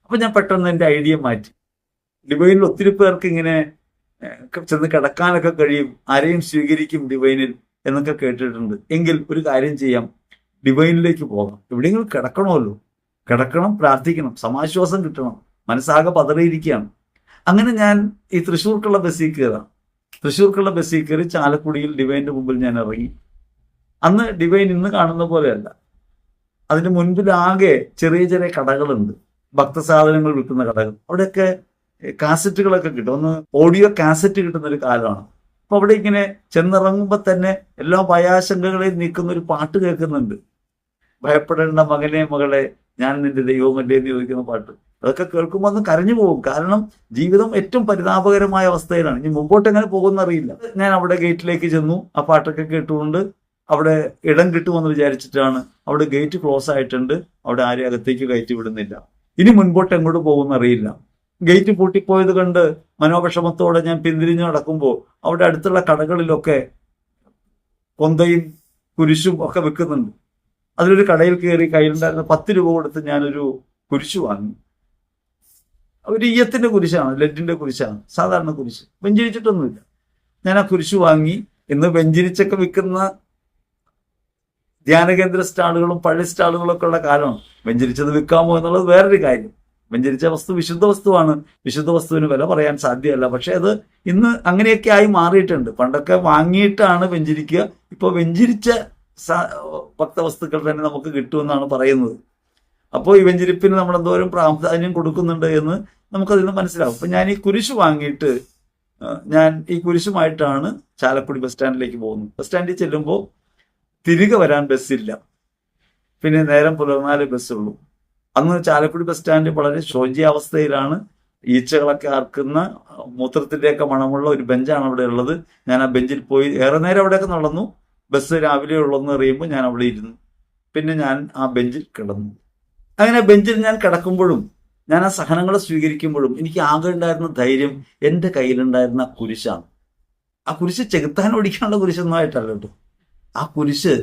അപ്പൊ ഞാൻ പെട്ടെന്ന് എൻ്റെ ഐഡിയ മാറ്റി. ഡിവൈനിൽ ഒത്തിരി പേർക്ക് ഇങ്ങനെ ചെന്ന് കിടക്കാനൊക്കെ കഴിയും, ആരെയും സ്വീകരിക്കും ഡിവൈനിൽ എന്നൊക്കെ കേട്ടിട്ടുണ്ട്. എങ്കിൽ ഒരു കാര്യം ചെയ്യാം, ഡിവൈനിലേക്ക് പോകാം. എവിടെയെങ്കിലും കിടക്കണമല്ലോ, കിടക്കണം, പ്രാർത്ഥിക്കണം, സമാശ്വാസം കിട്ടണം. മനസ്സാകെ പതറിയിരിക്കുകയാണ്. അങ്ങനെ ഞാൻ ഈ തൃശ്ശൂർക്കുള്ള ബസ്സിൽ കയറാം. തൃശ്ശൂർക്കുള്ള ബസ്സിൽ കയറി ചാലക്കുടിയിൽ ഡിവൈനിന്റെ മുമ്പിൽ ഞാൻ ഇറങ്ങി. അന്ന് ഡിവൈൻ ഇന്ന് കാണുന്ന പോലെയല്ല. അതിന് മുൻപിലാകെ ചെറിയ ചെറിയ കടകളുണ്ട്, ഭക്തസാധനങ്ങൾ വിൽക്കുന്ന കടകൾ. അവിടെയൊക്കെ കാസറ്റുകളൊക്കെ കിട്ടും. ഒന്ന് ഓഡിയോ കാസറ്റ് കിട്ടുന്ന ഒരു കാലമാണ്. അപ്പൊ അവിടെ ഇങ്ങനെ ചെന്നിറങ്ങുമ്പോൾ തന്നെ എല്ലാ ഭയാശങ്കകളെയും നീക്കുന്ന ഒരു പാട്ട് കേൾക്കുന്നുണ്ട്. ഭയപ്പെടേണ്ട മകനെ മകളെ ഞാൻ നിന്റെ ദൈവമല്ലേ എന്ന് ചോദിക്കുന്ന പാട്ട്. അതൊക്കെ കേൾക്കുമ്പോൾ ഒന്ന് കരഞ്ഞു പോകും. കാരണം ജീവിതം ഏറ്റവും പരിതാപകരമായ അവസ്ഥയിലാണ്. ഇനി മുമ്പോട്ട് എങ്ങനെ പോകുമെന്ന് അറിയില്ല. ഞാൻ അവിടെ ഗേറ്റിലേക്ക് ചെന്നു. ആ പാട്ടൊക്കെ കേട്ടുകൊണ്ട് അവിടെ ഇടം കിട്ടുമെന്ന് വിചാരിച്ചിട്ടാണ്. അവിടെ ഗേറ്റ് ക്ലോസ് ആയിട്ടുണ്ട്. അവിടെ ആരെയും അകത്തേക്ക് കയറ്റി വിടുന്നില്ല. ഇനി മുൻപോട്ട് എങ്ങോട്ട് പോകുമെന്ന് അറിയില്ല. ഗേറ്റ് പൂട്ടിപ്പോയത് കണ്ട് മനോവിഷമത്തോടെ ഞാൻ പിന്തിരിഞ്ഞു നടക്കുമ്പോൾ അവിടെ അടുത്തുള്ള കടകളിലൊക്കെ കൊന്തയും കുരിശും ഒക്കെ വിൽക്കുന്നുണ്ട്. അതിലൊരു കടയിൽ കയറി കയ്യിലുണ്ടായിരുന്ന 10 രൂപ കൊടുത്ത് ഞാനൊരു കുരിശ് വാങ്ങി. ഒരു ഈയത്തിന്റെ കുരിശാണ്, ലെഡിന്റെ കുരിശാണ്, സാധാരണ കുരിശ്, വെഞ്ചരിച്ചിട്ടൊന്നുമില്ല. ഞാൻ ആ കുരിശ് വാങ്ങി. ഇന്ന് വെഞ്ചരിച്ചൊക്കെ വിൽക്കുന്ന ധ്യാനകേന്ദ്ര സ്റ്റാളുകളും പള്ളി സ്റ്റാളുകളൊക്കെ ഉള്ള കാലമാണ്. വെഞ്ചരിച്ചത് വിൽക്കാമോ എന്നുള്ളത് വേറൊരു കാര്യം. വെഞ്ചരിച്ച വസ്തു വിശുദ്ധ വസ്തുവാണ്. വിശുദ്ധ വസ്തുവിന് വില പറയാൻ സാധ്യമല്ല. പക്ഷെ അത് ഇന്ന് അങ്ങനെയൊക്കെ ആയി മാറിയിട്ടുണ്ട്. പണ്ടൊക്കെ വാങ്ങിയിട്ടാണ് വെഞ്ചരിക്കുക. ഇപ്പോൾ വെഞ്ചരിച്ച ഭക്തവസ്തുക്കൾ തന്നെ നമുക്ക് കിട്ടുമെന്നാണ് പറയുന്നത്. അപ്പോൾ ഈ വെഞ്ചരിപ്പിന് നമ്മൾ എന്തോരം പ്രാധാന്യം കൊടുക്കുന്നുണ്ട് എന്ന് നമുക്കതിൽ നിന്ന് മനസ്സിലാവും. അപ്പം ഞാൻ ഈ കുരിശ് വാങ്ങിയിട്ട് ഞാൻ ഈ കുരിശുമായിട്ടാണ് ചാലക്കുടി ബസ് സ്റ്റാൻഡിലേക്ക് പോകുന്നത്. ബസ് സ്റ്റാൻഡിൽ ചെല്ലുമ്പോൾ തിരികെ വരാൻ ബസ്സില്ല. പിന്നെ നേരം പുലർന്നാലേ ബസ്സുള്ളൂ. അന്ന് ചാലക്കുടി ബസ് സ്റ്റാൻഡ് വളരെ ശോച്യാവസ്ഥയിലാണ്. ഈച്ചകളൊക്കെ ആർക്കുന്ന മൂത്രത്തിൻ്റെയൊക്കെ മണമുള്ള ഒരു ബെഞ്ചാണ് അവിടെ ഉള്ളത്. ഞാൻ ആ ബെഞ്ചിൽ പോയി ഏറെ നേരം അവിടെയൊക്കെ നടന്നു. ബസ് രാവിലെ ഉള്ളതെന്ന് അറിയുമ്പോൾ ഞാൻ അവിടെ ഇരുന്നു. പിന്നെ ഞാൻ ആ ബെഞ്ചിൽ കിടന്നു. അങ്ങനെ ബെഞ്ചിൽ ഞാൻ കിടക്കുമ്പോഴും ഞാൻ ആ സഹനങ്ങളെ സ്വീകരിക്കുമ്പോഴും എനിക്ക് ആകെ ഉണ്ടായിരുന്ന ധൈര്യം എൻ്റെ കയ്യിലുണ്ടായിരുന്ന കുരിശാണ്. ആ കുരിശ് ചെകുത്താൻ ഓടിക്കാനുള്ള കുരിശൊന്നും ആയിട്ടല്ല കേട്ടോ. ആ കുരിശ്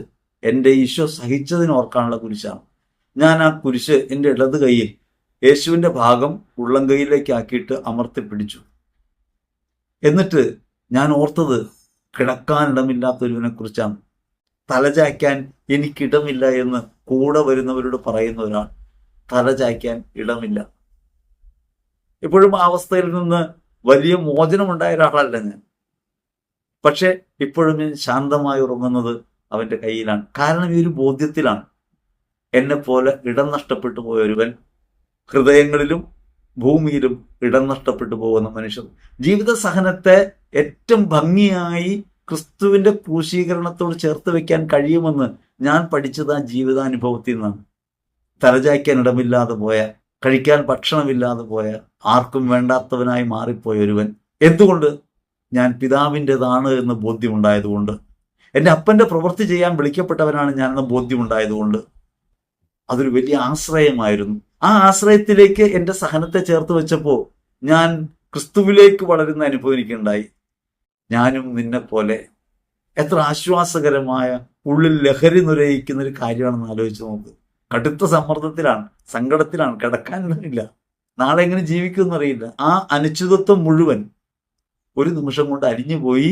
എൻ്റെ ഈശോ സഹിച്ചതിന് ഓർക്കാനുള്ള കുരിശാണ്. ഞാൻ ആ കുരിശ് എൻ്റെ ഇടത് കൈയിൽ യേശുവിൻ്റെ ഭാഗം ഉള്ളം കൈയിലേക്ക് ആക്കിയിട്ട് അമർത്തി പിടിച്ചു. എന്നിട്ട് ഞാൻ ഓർത്തത് കിടക്കാനിടമില്ലാത്തൊരുവിനെ കുറിച്ചാണ്. തലചായ്ക്കാൻ എനിക്കിടമില്ല എന്ന് കൂടെ വരുന്നവരോട് പറയുന്ന ഒരാൾ. തലചായ്ക്കാൻ ഇടമില്ല. ഇപ്പോഴും ആ അവസ്ഥയിൽ നിന്ന് വലിയ മോചനമുണ്ടായ ഒരാളല്ല ഞാൻ. പക്ഷെ ഇപ്പോഴും ഞാൻ ശാന്തമായി ഉറങ്ങുന്നത് അവൻ്റെ കയ്യിലാണ്. കാരണം ഈ ഒരു ബോധ്യത്തിലാണ് എന്നെപ്പോലെ ഇടം നഷ്ടപ്പെട്ടു പോയ ഒരുവൻ ഹൃദയങ്ങളിലും ഭൂമിയിലും ഇടം നഷ്ടപ്പെട്ടു പോകുന്ന മനുഷ്യർ ജീവിത സഹനത്തെ ഏറ്റവും ഭംഗിയായി ക്രിസ്തുവിന്റെ ക്രൂശീകരണത്തോട് ചേർത്ത് വെക്കാൻ കഴിയുമെന്ന് ഞാൻ പഠിച്ചത് ആ ജീവിതാനുഭവത്തിൽ നിന്നാണ്. തലചായ്ക്കാൻ ഇടമില്ലാതെ പോയ, കഴിക്കാൻ ഭക്ഷണമില്ലാതെ പോയ, ആർക്കും വേണ്ടാത്തവനായി മാറിപ്പോയ ഒരുവൻ. എന്തുകൊണ്ട്? ഞാൻ പിതാവിൻ്റെതാണ് എന്ന് ബോധ്യമുണ്ടായതുകൊണ്ട്. എൻ്റെ അപ്പൻ്റെ പ്രവൃത്തി ചെയ്യാൻ വിളിക്കപ്പെട്ടവനാണ് ഞാനെന്ന ബോധ്യമുണ്ടായതുകൊണ്ട്. അതൊരു വലിയ ആശ്രയമായിരുന്നു. ആ ആശ്രയത്തിലേക്ക് എൻ്റെ സഹനത്തെ ചേർത്ത് വെച്ചപ്പോൾ ഞാൻ ക്രിസ്തുവിലേക്ക് വളരുന്ന അനുഭവം എനിക്കുണ്ടായി. ഞാനും നിന്നെ പോലെ. എത്ര ആശ്വാസകരമായ, ഉള്ളിൽ ലഹരി നുരയിക്കുന്ന ഒരു കാര്യമാണെന്ന് ആലോചിച്ച് നോക്ക്. കടുത്ത സമ്മർദ്ദത്തിലാണ്, സങ്കടത്തിലാണ്, കിടക്കാനില്ല, നാളെ എങ്ങനെ ജീവിക്കുമെന്നറിയില്ല. ആ അനിശ്ചിതത്വം മുഴുവൻ ഒരു നിമിഷം കൊണ്ട് അരിഞ്ഞുപോയി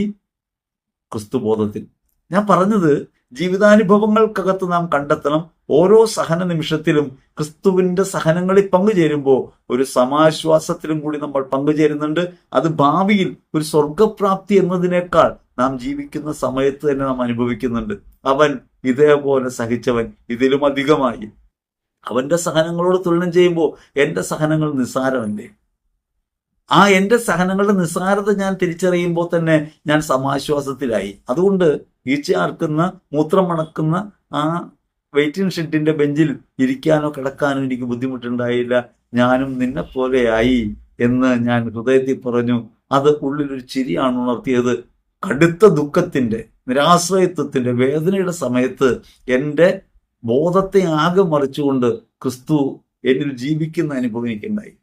ക്രിസ്തുബോധത്തിൽ. ഞാൻ പറഞ്ഞത്, ജീവിതാനുഭവങ്ങൾക്കകത്ത് നാം കണ്ടെത്തണം ഓരോ സഹന നിമിഷത്തിലും ക്രിസ്തുവിന്റെ സഹനങ്ങളിൽ പങ്കുചേരുമ്പോൾ ഒരു സമാശ്വാസത്തിലും കൂടി നമ്മൾ പങ്കുചേരുന്നുണ്ട്. അത് ഭാവിയിൽ ഒരു സ്വർഗപ്രാപ്തി എന്നതിനേക്കാൾ നാം ജീവിക്കുന്ന സമയത്ത് തന്നെ നാം അനുഭവിക്കുന്നുണ്ട്. അവൻ ഇതേപോലെ സഹിച്ചവൻ ഇതിലും അധികമായി. അവന്റെ സഹനങ്ങളോട് തുലനം ചെയ്യുമ്പോൾ എൻ്റെ സഹനങ്ങൾ നിസ്സാരമല്ലേ? ആ എൻ്റെ സഹനങ്ങളുടെ നിസ്സാരത ഞാൻ തിരിച്ചറിയുമ്പോൾ തന്നെ ഞാൻ സമാശ്വാസത്തിലായി. അതുകൊണ്ട് ഈച്ചയാർക്കുന്ന, മൂത്രം മണക്കുന്ന ആ വെയിറ്റിംഗ് ഷെഡിന്റെ ബെഞ്ചിൽ ഇരിക്കാനോ കിടക്കാനോ എനിക്ക് ബുദ്ധിമുട്ടുണ്ടായില്ല. ഞാനും നിന്നെ പോലെയായി എന്ന് ഞാൻ ഹൃദയത്തിൽ പറഞ്ഞു. അത് ഉള്ളിലൊരു ചിരിയാണ് ഉണർത്തിയത്. കടുത്ത ദുഃഖത്തിന്റെ, നിരാശ്രയത്വത്തിന്റെ, വേദനയുടെ സമയത്ത് എൻ്റെ ബോധത്തെ ആകെ മറിച്ചുകൊണ്ട് ക്രിസ്തു എന്നിൽ ജീവിക്കുന്ന അനുഭവം എനിക്കുണ്ടായി.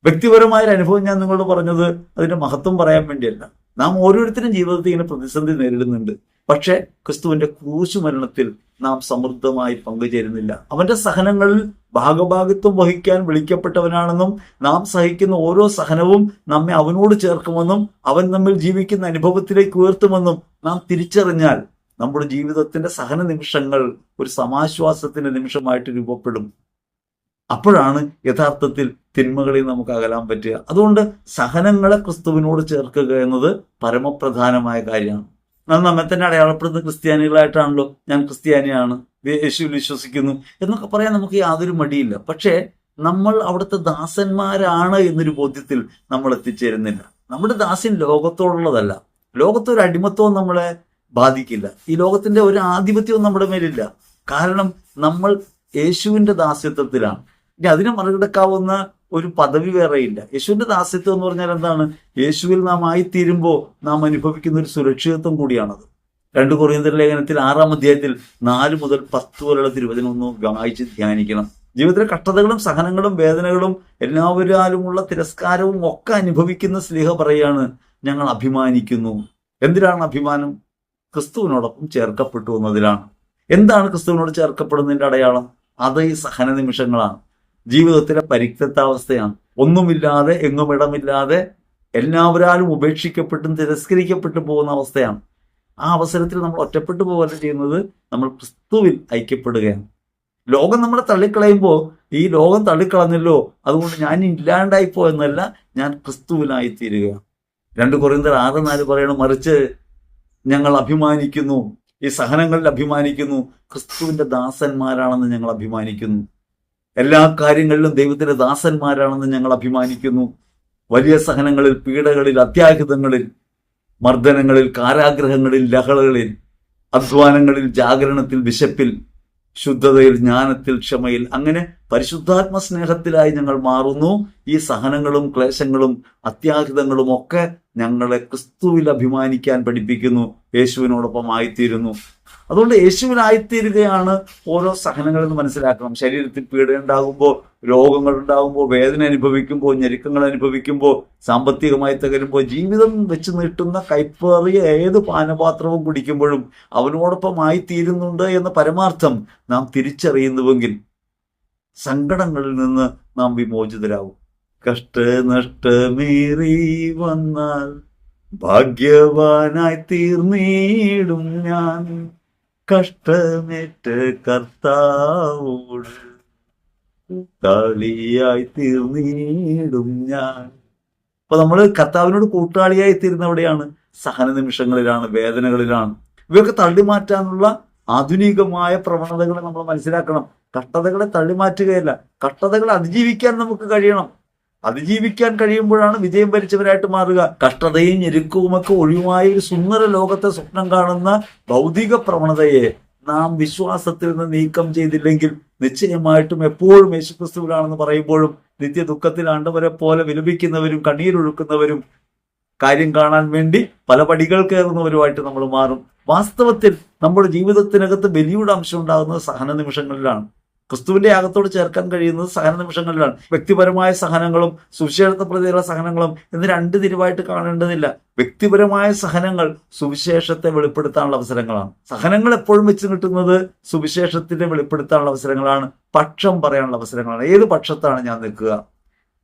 വ്യക്തിപരമായൊരു അനുഭവം ഞാൻ നിങ്ങളോട് പറഞ്ഞത് അതിന്റെ മഹത്വം പറയാൻ വേണ്ടിയല്ല. നാം ഓരോരുത്തരും ജീവിതത്തിൽ ഇങ്ങനെ പ്രതിസന്ധി നേരിടുന്നുണ്ട്. പക്ഷെ ക്രിസ്തുവിന്റെ ക്രൂശ് മരണത്തിൽ നാം സമൃദ്ധമായി പങ്കുചേരുന്നില്ല. അവന്റെ സഹനങ്ങളിൽ ഭാഗഭാഗിത്വം വഹിക്കാൻ വിളിക്കപ്പെട്ടവനാണെന്നും നാം സഹിക്കുന്ന ഓരോ സഹനവും നമ്മെ അവനോട് ചേർക്കുമെന്നും അവൻ നമ്മിൽ ജീവിക്കുന്ന അനുഭവത്തിലേക്ക് ഉയർത്തുമെന്നും നാം തിരിച്ചറിഞ്ഞാൽ നമ്മുടെ ജീവിതത്തിന്റെ സഹന നിമിഷങ്ങൾ ഒരു സമാശ്വാസത്തിന്റെ നിമിഷമായിട്ട് രൂപപ്പെടും. അപ്പോഴാണ് യഥാർത്ഥത്തിൽ തിന്മകളിൽ നമുക്ക് അകലാൻ പറ്റുക. അതുകൊണ്ട് സഹനങ്ങളെ ക്രിസ്തുവിനോട് ചേർക്കുക എന്നത് പരമപ്രധാനമായ കാര്യമാണ്. നാം നമ്മെ തന്നെ അടയാളപ്പെടുന്ന ക്രിസ്ത്യാനികളായിട്ടാണല്ലോ. ഞാൻ ക്രിസ്ത്യാനിയാണ്, യേശുവിൽ വിശ്വസിക്കുന്നു എന്നൊക്കെ പറയാൻ നമുക്ക് യാതൊരു മടിയില്ല. പക്ഷേ നമ്മൾ അവിടുത്തെ ദാസന്മാരാണ് എന്നൊരു ബോധ്യത്തിൽ നമ്മൾ എത്തിച്ചേരുന്നില്ല. നമ്മുടെ ദാസ്യം ലോകത്തോടുള്ളതല്ല. ലോകത്തൊരു അടിമത്വവും നമ്മളെ ബാധിക്കില്ല. ഈ ലോകത്തിന്റെ ഒരു ആധിപത്യവും നമ്മുടെ മേലില്ല. കാരണം നമ്മൾ യേശുവിന്റെ ദാസ്യത്വത്തിലാണ്. ഇനി അതിനെ മറികടക്കാവുന്ന ഒരു പദവി വേറെയില്ല. യേശുവിന്റെ ദാസ്യത്വം എന്ന് പറഞ്ഞാൽ എന്താണ്? യേശുവിൽ നാം ആയിത്തീരുമ്പോൾ നാം അനുഭവിക്കുന്ന ഒരു സുരക്ഷിതത്വം കൂടിയാണത്. 2 കൊറിന്ത്യർ ലേഖനത്തിൽ 6-ാം അധ്യായത്തിൽ 4 മുതൽ 10 വരെയുള്ള തിരുവചനം ഒന്ന് വായിച്ച് ധ്യാനിക്കണം. ജീവിതത്തിലെ കഷ്ടതകളും സഹനങ്ങളും വേദനകളും എല്ലാവരാലുമുള്ള തിരസ്കാരവും ഒക്കെ അനുഭവിക്കുന്ന സ്ലീഹ പറയാണ്, ഞങ്ങൾ അഭിമാനിക്കുന്നു. എന്തിനാണ് അഭിമാനം? ക്രിസ്തുവിനോടൊപ്പം ചേർക്കപ്പെട്ടു എന്നതിലാണ്. എന്താണ് ക്രിസ്തുവിനോട് ചേർക്കപ്പെടുന്നതിന്റെ അടയാളം? അത് ഈ സഹന നിമിഷങ്ങളാണ്. ജീവിതത്തിലെ പരിക്തത്താവസ്ഥയാണ്. ഒന്നുമില്ലാതെ, എങ്ങും ഇടമില്ലാതെ, എല്ലാവരാലും ഉപേക്ഷിക്കപ്പെട്ടും തിരസ്കരിക്കപ്പെട്ടു പോകുന്ന അവസ്ഥയാണ്. ആ അവസരത്തിൽ നമ്മൾ ഒറ്റപ്പെട്ടു പോകല്ല ചെയ്യുന്നത്, നമ്മൾ ക്രിസ്തുവിൽ ഐക്യപ്പെടുകയാണ്. ലോകം നമ്മളെ തള്ളിക്കളയുമ്പോൾ ഈ ലോകം തള്ളിക്കളഞ്ഞല്ലോ, അതുകൊണ്ട് ഞാൻ ഇല്ലാണ്ടായിപ്പോ എന്നല്ല, ഞാൻ ക്രിസ്തുവിലായി തീരുകയാണ്. 2 കൊറിന്ത്യർ 6:4 പറയണം, മറിച്ച് ഞങ്ങൾ അഭിമാനിക്കുന്നു, ഈ സഹനങ്ങളിൽ അഭിമാനിക്കുന്നു, ക്രിസ്തുവിന്റെ ദാസന്മാരാണെന്ന് ഞങ്ങൾ അഭിമാനിക്കുന്നു. എല്ലാ കാര്യങ്ങളിലും ദൈവത്തിന്റെ ദാസന്മാരാണെന്ന് ഞങ്ങൾ അഭിമാനിക്കുന്നു. വലിയ സഹനങ്ങളിൽ, പീഡകളിൽ, അത്യാഹിതങ്ങളിൽ, മർദ്ദനങ്ങളിൽ, കാരാഗ്രഹങ്ങളിൽ, ലഹളകളിൽ, അധ്വാനങ്ങളിൽ, ജാഗരണത്തിൽ, വിശപ്പിൽ, ശുദ്ധതയിൽ, ജ്ഞാനത്തിൽ, ക്ഷമയിൽ, അങ്ങനെ പരിശുദ്ധാത്മ സ്നേഹത്തിലായി ഞങ്ങൾ മാറുന്നു. ഈ സഹനങ്ങളും ക്ലേശങ്ങളും അത്യാഹിതങ്ങളും ഒക്കെ ഞങ്ങളെ ക്രിസ്തുവിൽ അഭിമാനിക്കാൻ പഠിപ്പിക്കുന്നു, യേശുവിനോടൊപ്പം ആയിത്തീരുന്നു. അതുകൊണ്ട് യേശുവിനായിത്തീരുകയാണ് ഓരോ സഹനങ്ങളെന്ന് മനസ്സിലാക്കണം. ശരീരത്തിൽ പീഡയുണ്ടാകുമ്പോൾ, രോഗങ്ങൾ ഉണ്ടാകുമ്പോൾ, വേദന അനുഭവിക്കുമ്പോൾ, ഞെരുക്കങ്ങൾ അനുഭവിക്കുമ്പോൾ, സാമ്പത്തികമായി തകരുമ്പോൾ, ജീവിതം വെച്ച് നീട്ടുന്ന കൈപ്പേറിയ ഏത് പാനപാത്രവും കുടിക്കുമ്പോഴും അവനോടൊപ്പം ആയിത്തീരുന്നുണ്ട് എന്ന പരമാർത്ഥം നാം തിരിച്ചറിയുന്നുവെങ്കിൽ സങ്കടങ്ങളിൽ നിന്ന് നാം വിമോചിതരാകും. കഷ്ടനഷ്ടമേറി വന്നാൽ ഭാഗ്യവാനായി തീർന്നിടും ഞാൻ, കഷ്ടമേറ്റ് കർത്താവോട് കൂട്ടാളിയായി തീർന്നിടും ഞാൻ. അപ്പൊ നമ്മൾ കർത്താവിനോട് കൂട്ടാളിയായി തീരുന്നവിടെയാണ്, സഹന നിമിഷങ്ങളിലാണ്, വേദനകളിലാണ്. ഇവയൊക്കെ തള്ളിമാറ്റാനുള്ള ആധുനികമായ പ്രവണതകളെ നമ്മൾ മനസ്സിലാക്കണം. കഷ്ടതകളെ തള്ളിമാറ്റുകയല്ല, കഷ്ടതകളെ അതിജീവിക്കാൻ നമുക്ക് കഴിയണം. അതിജീവിക്കാൻ കഴിയുമ്പോഴാണ് വിജയം ഭരിച്ചവരായിട്ട് മാറുക. കഷ്ടതയും ഞെരുക്കവുമൊക്കെ ഒഴിവായ ഒരു സുന്ദര ലോകത്തെ സ്വപ്നം കാണുന്ന ഭൗതിക പ്രവണതയെ നാം വിശ്വാസത്തിൽ നിന്ന് നീക്കം ചെയ്തില്ലെങ്കിൽ നിശ്ചയമായിട്ടും എപ്പോഴും യേശുക്രിസ്തുവിലാണെന്ന് പറയുമ്പോഴും നിത്യ ദുഃഖത്തിൽ ആണ്ടവരെ പോലെ വിലപിക്കുന്നവരും കണ്ണീരൊഴുക്കുന്നവരും കാര്യം കാണാൻ വേണ്ടി പല പടികൾ കയറുന്നവരുമായിട്ട് നമ്മൾ മാറും. വാസ്തവത്തിൽ നമ്മുടെ ജീവിതത്തിനകത്ത് ബലിയുടെ അംശം ഉണ്ടാകുന്നത് സഹന നിമിഷങ്ങളിലാണ്. ക്രിസ്തുവിന്റെ യാഗത്തോട് ചേർക്കാൻ കഴിയുന്നത് സഹന നിമിഷങ്ങളിലാണ്. വ്യക്തിപരമായ സഹനങ്ങളും സുവിശേഷത്തെ പ്രതിയുള്ള സഹനങ്ങളും എന്ന് രണ്ട് തിരിവായിട്ട് കാണേണ്ടതില്ല. വ്യക്തിപരമായ സഹനങ്ങൾ സുവിശേഷത്തെ വെളിപ്പെടുത്താനുള്ള അവസരങ്ങളാണ്. സഹനങ്ങൾ എപ്പോഴും വെച്ച് കിട്ടുന്നത് സുവിശേഷത്തിന്റെ വെളിപ്പെടുത്താനുള്ള അവസരങ്ങളാണ്, പക്ഷം പറയാനുള്ള അവസരങ്ങളാണ്. ഏത് പക്ഷത്താണ് ഞാൻ നിൽക്കുക?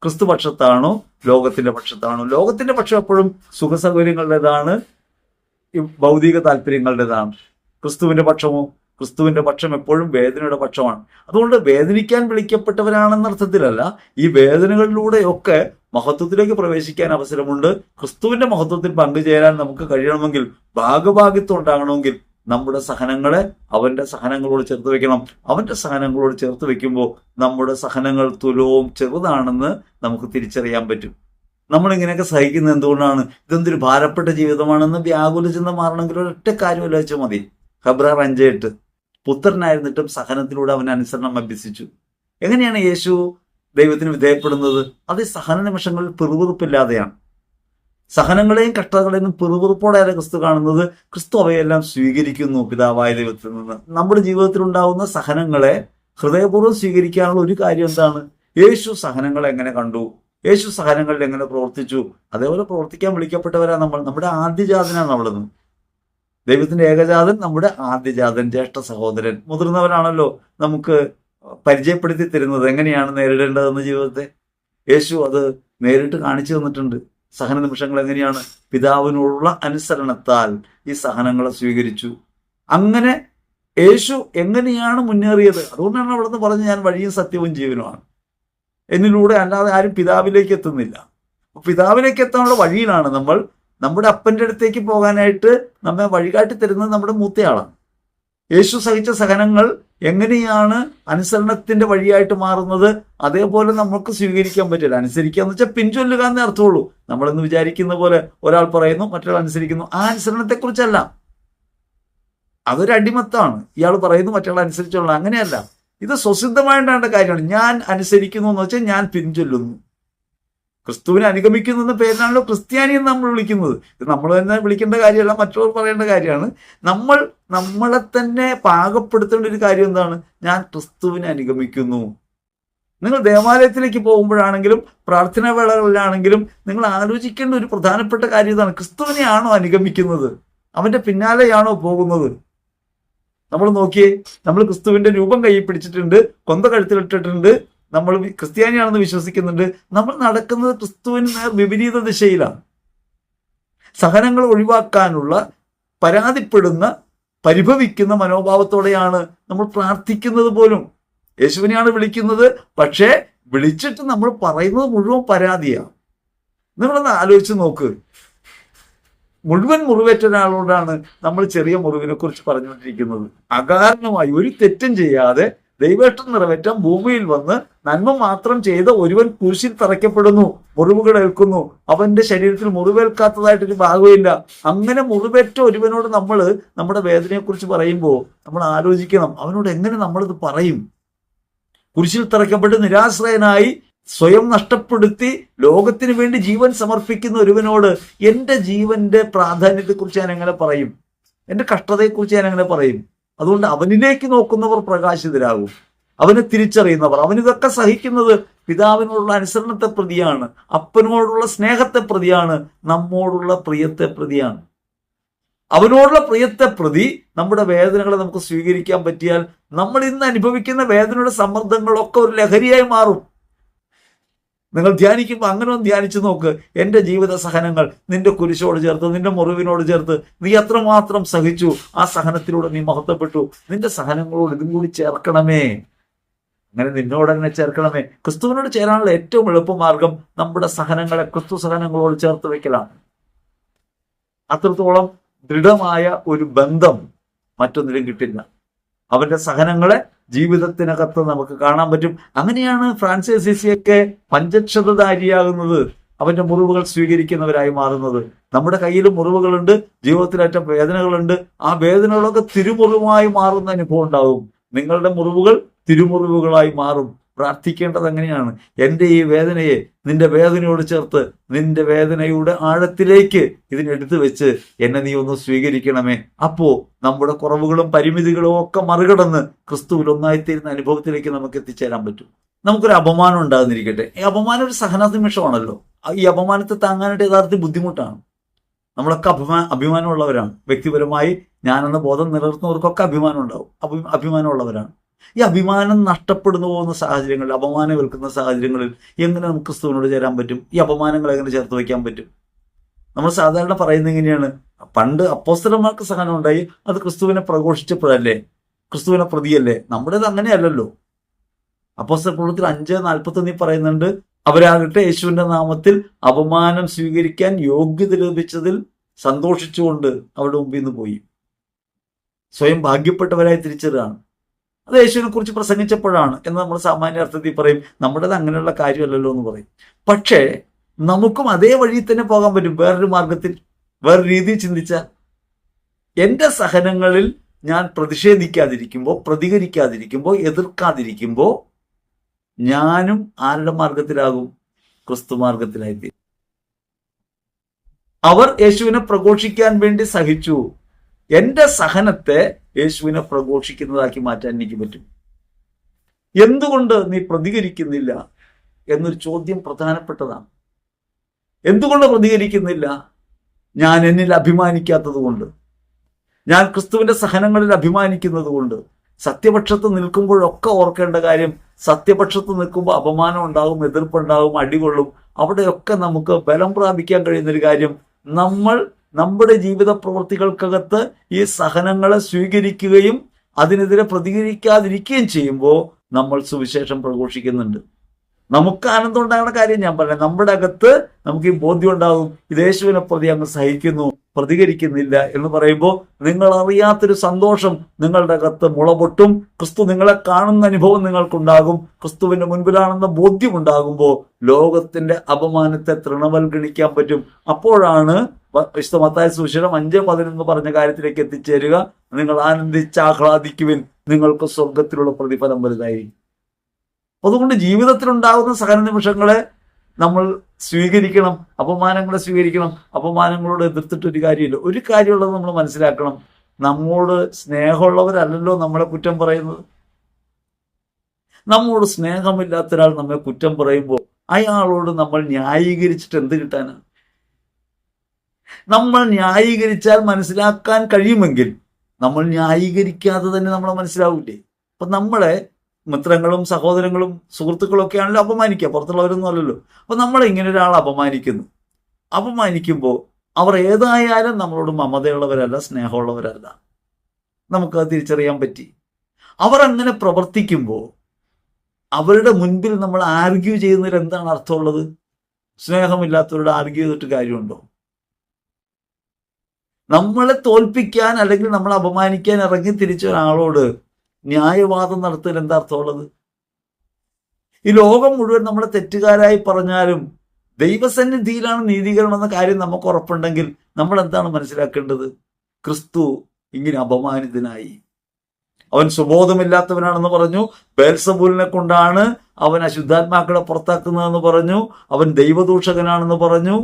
ക്രിസ്തു പക്ഷത്താണോ ലോകത്തിന്റെ പക്ഷത്താണോ? ലോകത്തിന്റെ പക്ഷം എപ്പോഴും സുഖസൗകര്യങ്ങളുടേതാണ്, ഭൗതിക താല്പര്യങ്ങളുടേതാണ്. ക്രിസ്തുവിന്റെ പക്ഷമോ? ക്രിസ്തുവിന്റെ പക്ഷം എപ്പോഴും വേദനയുടെ പക്ഷമാണ്. അതുകൊണ്ട് വേദനിക്കാൻ വിളിക്കപ്പെട്ടവരാണെന്ന അർത്ഥത്തിലല്ല, ഈ വേദനകളിലൂടെയൊക്കെ മഹത്വത്തിലേക്ക് പ്രവേശിക്കാൻ അവസരമുണ്ട്. ക്രിസ്തുവിന്റെ മഹത്വത്തിൽ പങ്കുചേരാൻ നമുക്ക് കഴിയണമെങ്കിൽ, ഭാഗഭാഗിത്വം ഉണ്ടാകണമെങ്കിൽ നമ്മുടെ സഹനങ്ങളെ അവന്റെ സഹനങ്ങളോട് ചേർത്ത് വെക്കണം. അവന്റെ സഹനങ്ങളോട് ചേർത്ത് വെക്കുമ്പോൾ നമ്മുടെ സഹനങ്ങൾ തുലവും ചെറുതാണെന്ന് നമുക്ക് തിരിച്ചറിയാൻ പറ്റും. നമ്മളിങ്ങനെയൊക്കെ സഹിക്കുന്നത് എന്തുകൊണ്ടാണ്? ഇതെന്തൊരു ഭാരപ്പെട്ട ജീവിതമാണെന്ന് വ്യാകുലചിന്ത മാറണമെങ്കിൽ ഒരൊറ്റ കാര്യം ആലോചിച്ചാൽ മതി. ഹെബ്രായർ 5:8 പുത്രനായിരുന്നിട്ടും സഹനത്തിലൂടെ അവൻ അനുസരണം അഭ്യസിച്ചു. എങ്ങനെയാണ് യേശു ദൈവത്തിന് വിധേയപ്പെടുന്നത്? അത് സഹന നിമിഷങ്ങളിൽ പിറുപിറുപ്പില്ലാതെയാണ്. സഹനങ്ങളെയും കഷ്ടതകളെയും പിറുപിറുപ്പോടെയാണ് ക്രിസ്തു കാണുന്നത്. ക്രിസ്തു അവയെല്ലാം സ്വീകരിക്കുന്നു പിതാവായ ദൈവത്തിൽ നിന്ന്. നമ്മുടെ ജീവിതത്തിൽ ഉണ്ടാകുന്ന സഹനങ്ങളെ ഹൃദയപൂർവ്വം സ്വീകരിക്കാനുള്ള ഒരു കാര്യം എന്താണ്? യേശു സഹനങ്ങളെ എങ്ങനെ കണ്ടു, യേശു സഹനങ്ങളിൽ എങ്ങനെ പ്രവർത്തിച്ചു, അതേപോലെ പ്രവർത്തിക്കാൻ വിളിക്കപ്പെട്ടവരാ നമ്മൾ. നമ്മുടെ ആദ്യജാതനാണ് അവിടുന്ന്. ദൈവത്തിന്റെ ഏകജാതൻ, നമ്മുടെ ആദ്യജാതൻ, ജ്യേഷ്ഠ സഹോദരൻ, മുതിർന്നവരാണല്ലോ നമുക്ക് പരിചയപ്പെടുത്തി തരുന്നത് എങ്ങനെയാണ് നേരിടേണ്ടതെന്ന് ജീവിതത്തെ. യേശു അത് നേരിട്ട് കാണിച്ചു തന്നിട്ടുണ്ട്. സഹന നിമിഷങ്ങൾ എങ്ങനെയാണ്? പിതാവിനോടുള്ള അനുസരണത്താൽ ഈ സഹനങ്ങളെ സ്വീകരിച്ചു. അങ്ങനെ യേശു എങ്ങനെയാണ് മുന്നേറിയത്? അതുകൊണ്ടാണ് അവിടുന്ന് പറഞ്ഞ് ഞാൻ വഴിയും സത്യവും ജീവനുമാണ്, എന്നിലൂടെ അല്ലാതെ ആരും പിതാവിലേക്ക് എത്തുന്നില്ല. പിതാവിലേക്ക് എത്താനുള്ള വഴിയിലാണ് നമ്മൾ. നമ്മുടെ അപ്പൻ്റെ അടുത്തേക്ക് പോകാനായിട്ട് നമ്മെ വഴികാട്ടി തരുന്നത് നമ്മുടെ മൂത്തയാളാണ്. യേശു സഹിച്ച സഹനങ്ങൾ എങ്ങനെയാണ് അനുസരണത്തിന്റെ വഴിയായിട്ട് മാറുന്നത്? അതേപോലെ നമുക്ക് സ്വീകരിക്കാൻ പറ്റില്ല. അനുസരിക്കുക എന്ന് വെച്ചാൽ പിൻചൊല്ലുക എന്നേ അർത്ഥമുള്ളൂ. നമ്മളെന്ന് വിചാരിക്കുന്ന പോലെ ഒരാൾ പറയുന്നു, മറ്റൊരാൾ അനുസരിക്കുന്നു. ആ അനുസരണത്തെക്കുറിച്ചല്ല, അതൊരു അടിമത്താണ്. ഇയാൾ പറയുന്നു, മറ്റൊരാൾ അനുസരിച്ചുള്ള, അങ്ങനെയല്ല. ഇത് സ്വസിദ്ധമായിട്ടാണ് കാര്യമാണ്. ഞാൻ അനുസരിക്കുന്നു എന്ന് വെച്ചാൽ ഞാൻ പിൻചൊല്ലുന്നു. ക്രിസ്തുവിനെ അനുഗമിക്കുന്നു എന്ന പേരിലാണല്ലോ ക്രിസ്ത്യാനി എന്ന് നമ്മൾ വിളിക്കുന്നത്. ഇത് നമ്മൾ തന്നെ വിളിക്കേണ്ട കാര്യമല്ല, മറ്റുള്ളവർ പറയേണ്ട കാര്യമാണ്. നമ്മളെ തന്നെ പാകപ്പെടുത്തേണ്ട ഒരു കാര്യം എന്താണ്? ഞാൻ ക്രിസ്തുവിനെ അനുഗമിക്കുന്നു. നിങ്ങൾ ദേവാലയത്തിലേക്ക് പോകുമ്പോഴാണെങ്കിലും പ്രാർത്ഥനാ വേളകളിലാണെങ്കിലും നിങ്ങൾ ആലോചിക്കേണ്ട ഒരു പ്രധാനപ്പെട്ട കാര്യം ഇതാണ്: ക്രിസ്തുവിനെയാണോ അനുഗമിക്കുന്നത്? അവന്റെ പിന്നാലെയാണോ പോകുന്നത്? നമ്മൾ നോക്കിയേ, നമ്മൾ ക്രിസ്തുവിന്റെ രൂപം കയ്യിൽ പിടിച്ചിട്ടുണ്ട്, കൊന്ത കഴുത്തിലിട്ടിട്ടുണ്ട്, നമ്മൾ ക്രിസ്ത്യാനിയാണെന്ന് വിശ്വസിക്കുന്നുണ്ട്. നമ്മൾ നടക്കുന്നത് ക്രിസ്തുവിന് വിപരീത ദിശയിലാണ്. സഹനങ്ങൾ ഒഴിവാക്കാനുള്ള, പരാതിപ്പെടുന്ന, പരിഭവിക്കുന്ന മനോഭാവത്തോടെയാണ് നമ്മൾ പ്രാർത്ഥിക്കുന്നത് പോലും. യേശുവിനെയാണ് വിളിക്കുന്നത്, പക്ഷേ വിളിച്ചിട്ട് നമ്മൾ പറയുന്നത് മുഴുവൻ പരാതിയാണ്. നിങ്ങളൊന്ന് ആലോചിച്ച് നോക്ക്. മുഴുവൻ മുറിവേറ്റ ഒരാളോടാണ് നമ്മൾ ചെറിയ മുറിവിനെ കുറിച്ച് പറഞ്ഞുകൊണ്ടിരിക്കുന്നത്. അകാരണമായി ഒരു തെറ്റും ചെയ്യാതെ ദൈവേഷ്ടം നിറവേറ്റാൻ ഭൂമിയിൽ വന്ന് നന്മ മാത്രം ചെയ്ത ഒരുവൻ കുരിശിൽ തറയ്ക്കപ്പെടുന്നു, മുറിവുകൾ ഏൽക്കുന്നു. അവന്റെ ശരീരത്തിൽ മുറിവേൽക്കാത്തതായിട്ടൊരു ഭാഗമില്ല. അങ്ങനെ മുറിവേറ്റ ഒരുവനോട് നമ്മൾ നമ്മുടെ വേദനയെക്കുറിച്ച് പറയുമ്പോൾ നമ്മൾ ആലോചിക്കണം, അവനോട് എങ്ങനെ നമ്മളിത് പറയും? കുരിശിൽ തറയ്ക്കപ്പെട്ട് നിരാശ്രയനായി സ്വയം നഷ്ടപ്പെടുത്തി ലോകത്തിന് വേണ്ടി ജീവൻ സമർപ്പിക്കുന്ന ഒരുവനോട് എൻ്റെ ജീവന്റെ പ്രാധാന്യത്തെക്കുറിച്ച് ഞാൻ എങ്ങനെ പറയും? എൻ്റെ കഷ്ടതയെക്കുറിച്ച് ഞാൻ എങ്ങനെ പറയും? അതുകൊണ്ട് അവനിലേക്ക് നോക്കുന്നവർ പ്രകാശിതരാകും, അവനെ തിരിച്ചറിയുന്നവർ. അവനിതൊക്കെ സഹിക്കുന്നത് പിതാവിനോടുള്ള അനുസരണത്തെ പ്രതിയാണ്, അപ്പനോടുള്ള സ്നേഹത്തെ പ്രതിയാണ്, നമ്മോടുള്ള പ്രിയത്തെ പ്രതിയാണ്. അവനോടുള്ള പ്രിയത്തെ പ്രതി നമ്മുടെ വേദനകളെ നമുക്ക് സ്വീകരിക്കാൻ പറ്റിയാൽ നമ്മൾ ഇന്ന് അനുഭവിക്കുന്ന വേദനയുടെ സമ്മർദ്ദങ്ങളൊക്കെ ഒരു ലഹരിയായി മാറും. നിങ്ങൾ ധ്യാനിക്കുമ്പോൾ അങ്ങനെ ഒന്ന് ധ്യാനിച്ചു നോക്ക്. എൻ്റെ ജീവിത സഹനങ്ങൾ നിന്റെ കുരിശോട് ചേർത്ത്, നിന്റെ മുറിവിനോട് ചേർത്ത് നീ എത്രമാത്രം സഹിച്ചു, ആ സഹനത്തിലൂടെ നീ മഹത്വപ്പെട്ടു. നിന്റെ സഹനങ്ങളോട് ഇതും കൂടി ചേർക്കണമേ, അങ്ങനെ നിന്നോട് തന്നെ ചേർക്കണമേ. ക്രിസ്തുവിനോട് ചേരാനുള്ള ഏറ്റവും എളുപ്പമാർഗം നമ്മുടെ സഹനങ്ങളെ ക്രിസ്തു സഹനങ്ങളോട് ചേർത്ത് വെക്കലാണ്. അത്രത്തോളം ദൃഢമായ ഒരു ബന്ധം മറ്റൊന്നിലും കിട്ടില്ല. അവന്റെ സഹനങ്ങളെ ജീവിതത്തിനകത്ത് നമുക്ക് കാണാൻ പറ്റും. അങ്ങനെയാണ് ഫ്രാൻസിസ് അസീസിയൊക്കെ പഞ്ചക്ഷതധാരിയാകുന്നത്, അവന്റെ മുറിവുകൾ സ്വീകരിക്കുന്നവരായി മാറുന്നത്. നമ്മുടെ കയ്യിൽ മുറിവുകളുണ്ട്, ജീവിതത്തിലേറ്റ വേദനകളുണ്ട്. ആ വേദനകളൊക്കെ തിരുമുറിവായി മാറുന്ന അനുഭവം ഉണ്ടാവും. നിങ്ങളുടെ മുറിവുകൾ തിരുമുറിവുകളായി മാറും. പ്രാർത്ഥിക്കേണ്ടത് അങ്ങനെയാണ്. എൻ്റെ ഈ വേദനയെ നിന്റെ വേദനയോട് ചേർത്ത്, നിന്റെ വേദനയുടെ ആഴത്തിലേക്ക് ഇതിനെടുത്തു വെച്ച് എന്നെ നീ ഒന്ന് സ്വീകരിക്കണമേ. അപ്പോ നമ്മുടെ കുറവുകളും പരിമിതികളും ഒക്കെ മറികടന്ന് ക്രിസ്തുവിൽ ഒന്നായിത്തീരുന്ന അനുഭവത്തിലേക്ക് നമുക്ക് എത്തിച്ചേരാൻ പറ്റും. നമുക്കൊരു അപമാനം ഉണ്ടാകുന്നിരിക്കട്ടെ. ഈ അപമാനം ഒരു സഹന നിമിഷമാണല്ലോ. ഈ അപമാനത്തെ താങ്ങാനായിട്ട് യഥാർത്ഥത്തിൽ ബുദ്ധിമുട്ടാണ്. നമ്മളൊക്കെ അഭിമാനമുള്ളവരാണ്. വ്യക്തിപരമായി ഞാനെന്ന ബോധം നിലനിർത്തുന്നവർക്കൊക്കെ അഭിമാനം ഉണ്ടാവും, അഭിമാനമുള്ളവരാണ്. ഈ അഭിമാനം നഷ്ടപ്പെടുന്നു പോകുന്ന സാഹചര്യങ്ങളിൽ, അപമാനം ഏൽക്കുന്ന സാഹചര്യങ്ങളിൽ എങ്ങനെ നമുക്ക് ക്രിസ്തുവിനോട് ചേരാൻ പറ്റും? ഈ അപമാനങ്ങൾ എങ്ങനെ ചേർത്ത് വയ്ക്കാൻ പറ്റും? നമ്മൾ സാധാരണ പറയുന്നത് എങ്ങനെയാണ്? പണ്ട് അപ്പോസ്തലന്മാർക്ക് സഹനം ഉണ്ടായി, അത് ക്രിസ്തുവിനെ പ്രഘോഷിച്ചപ്പോഴല്ലേ, ക്രിസ്തുവിനെ പ്രതിയല്ലേ. നമ്മുടേത് അങ്ങനെയല്ലല്ലോ. അപ്പോസ്തല പ്രവൃത്തിയിൽ 5:41 പറയുന്നുണ്ട്, അവരാകട്ടെ യേശുവിന്റെ നാമത്തിൽ അപമാനം സ്വീകരിക്കാൻ യോഗ്യത ലഭിച്ചതിൽ സന്തോഷിച്ചുകൊണ്ട് അവരുടെ മുമ്പിൽ നിന്ന് പോയി. സ്വയം ഭാഗ്യപ്പെട്ടവരായി തിരിച്ചതാണ്. അത് യേശുവിനെ കുറിച്ച് പ്രസംഗിച്ചപ്പോഴാണ് എന്ന് നമ്മൾ സാമാന്യ അർത്ഥത്തിൽ പറയും. നമ്മുടേത് അങ്ങനെയുള്ള കാര്യമല്ലല്ലോ എന്ന് പറയും. പക്ഷേ നമുക്കും അതേ വഴിയിൽ തന്നെ പോകാൻ പറ്റും, വേറൊരു മാർഗത്തിൽ, വേറൊരു രീതിയിൽ ചിന്തിച്ചാൽ. എൻ്റെ സഹനങ്ങളിൽ ഞാൻ പ്രതിഷേധിക്കാതിരിക്കുമ്പോൾ, പ്രതികരിക്കാതിരിക്കുമ്പോൾ, എതിർക്കാതിരിക്കുമ്പോൾ ഞാനും ആരുടെ മാർഗത്തിലാകും? ക്രിസ്തു മാർഗത്തിലായിത്തീരും. അവർ യേശുവിനെ പ്രഘോഷിക്കാൻ വേണ്ടി സഹിച്ചു. എൻ്റെ സഹനത്തെ യേശുവിനെ പ്രഘോഷിക്കുന്നതാക്കി മാറ്റാൻ എനിക്ക് പറ്റും. എന്തുകൊണ്ട് നീ പ്രതികരിക്കുന്നില്ല എന്നൊരു ചോദ്യം പ്രധാനപ്പെട്ടതാണ്. എന്തുകൊണ്ട് പ്രതികരിക്കുന്നില്ല? ഞാൻ എന്നിൽ അഭിമാനിക്കാത്തത് കൊണ്ട്, ഞാൻ ക്രിസ്തുവിന്റെ സഹനങ്ങളിൽ അഭിമാനിക്കുന്നത് കൊണ്ട്. സത്യപക്ഷത്ത് നിൽക്കുമ്പോഴൊക്കെ ഓർക്കേണ്ട കാര്യം, സത്യപക്ഷത്ത് നിൽക്കുമ്പോൾ അപമാനം ഉണ്ടാകും, എതിർപ്പുണ്ടാകും, അടികൊള്ളും. അവിടെയൊക്കെ നമുക്ക് ബലം പ്രാപിക്കാൻ കഴിയുന്നൊരു കാര്യം, നമ്മൾ നമ്മുടെ ജീവിത പ്രവൃത്തികൾക്കകത്ത് ഈ സഹനങ്ങളെ സ്വീകരിക്കുകയും അതിനെതിരെ പ്രതികരിക്കാതിരിക്കുകയും ചെയ്യുമ്പോൾ നമ്മൾ സുവിശേഷം പ്രഘോഷിക്കുന്നുണ്ട്. നമുക്ക് ആനന്ദം ഉണ്ടാകുന്ന കാര്യം ഞാൻ പറയാം. നമ്മുടെ അകത്ത് നമുക്ക് ഈ ബോധ്യം ഉണ്ടാകും, ഇത് യേശുവിനെ പ്രതി അങ്ങ് സഹിക്കുന്നു, പ്രതികരിക്കുന്നില്ല എന്ന് പറയുമ്പോൾ നിങ്ങൾ അറിയാത്തൊരു സന്തോഷം നിങ്ങളുടെ അകത്ത് മുളപൊട്ടും. ക്രിസ്തു നിങ്ങളെ കാണുന്ന അനുഭവം നിങ്ങൾക്കുണ്ടാകും. ക്രിസ്തുവിന്റെ മുൻപിലാണെന്ന ബോധ്യം ഉണ്ടാകുമ്പോൾ ലോകത്തിന്റെ അപമാനത്തെ തൃണവൽഗണിക്കാൻ പറ്റും. അപ്പോഴാണ് വിശുദ്ധ മത്തായി സുവിശേഷം 5:11 പറഞ്ഞ കാര്യത്തിലേക്ക് എത്തിച്ചേരുക. നിങ്ങൾ ആനന്ദിച്ചാഹ്ലാദിക്കുവിൻ, നിങ്ങൾക്ക് സ്വർഗത്തിലുള്ള പ്രതിഫലം വലുതായിരിക്കും. അതുകൊണ്ട് ജീവിതത്തിലുണ്ടാകുന്ന സഹന നിമിഷങ്ങളെ നമ്മൾ സ്വീകരിക്കണം, അപമാനങ്ങളെ സ്വീകരിക്കണം. അപമാനങ്ങളോട് എതിർത്തിട്ടൊരു കാര്യമില്ല. ഒരു കാര്യമുള്ളത് നമ്മൾ മനസ്സിലാക്കണം, നമ്മോട് സ്നേഹമുള്ളവരല്ലല്ലോ നമ്മളെ കുറ്റം പറയുന്നത്. നമ്മോട് സ്നേഹമില്ലാത്ത ഒരാൾ നമ്മെ കുറ്റം പറയുമ്പോൾ അയാളോട് നമ്മൾ ന്യായീകരിച്ചിട്ട് എന്ത് കിട്ടാനാണ്? നമ്മൾ ന്യായീകരിച്ചാൽ മനസ്സിലാക്കാൻ കഴിയുമെങ്കിൽ നമ്മൾ ന്യായീകരിക്കാതെ തന്നെ നമ്മളെ മനസ്സിലാവില്ലേ? അപ്പൊ നമ്മളെ മിത്രങ്ങളും സഹോദരങ്ങളും സുഹൃത്തുക്കളും ഒക്കെ ആണല്ലോ അപമാനിക്കുക, പുറത്തുള്ളവരൊന്നും അല്ലല്ലോ. അപ്പൊ നമ്മളെ ഇങ്ങനെ ഒരാൾ അപമാനിക്കുമ്പോൾ അവർ ഏതായാലും നമ്മളോട് മമതയുള്ളവരല്ല, സ്നേഹമുള്ളവരല്ല. നമുക്കത് തിരിച്ചറിയാൻ പറ്റി. അവർ അങ്ങനെ പ്രവർത്തിക്കുമ്പോൾ അവരുടെ മുൻപിൽ നമ്മൾ ആർഗ്യൂ ചെയ്യുന്നതിൽ എന്താണ് അർത്ഥമുള്ളത്? സ്നേഹമില്ലാത്തവരോട് ആർഗ്യൂ ചെയ്തിട്ട് കാര്യമുണ്ടോ? നമ്മളെ തോൽപ്പിക്കാൻ അല്ലെങ്കിൽ നമ്മളെ അപമാനിക്കാൻ ഇറങ്ങി തിരിച്ച ഒരാളോട് ന്യായവാദം നടത്തൽ എന്താ അർത്ഥമുള്ളത്? ഈ ലോകം മുഴുവൻ നമ്മളെ തെറ്റുകാരായി പറഞ്ഞാലും ദൈവസന്നിധിയിലാണ് നീതീകരണം എന്ന കാര്യം നമുക്ക് ഉറപ്പുണ്ടെങ്കിൽ നമ്മൾ എന്താണ് മനസ്സിലാക്കേണ്ടത്? ക്രിസ്തു ഇങ്ങനെ അപമാനിതനായി. അവൻ സുബോധമില്ലാത്തവനാണെന്ന് പറഞ്ഞു. ബേൽസബൂലിനെ കൊണ്ടാണ് അവൻ അശുദ്ധാത്മാക്കളെ പുറത്താക്കുന്നതെന്ന് പറഞ്ഞു. അവൻ ദൈവദൂഷകനാണെന്ന് പറഞ്ഞു.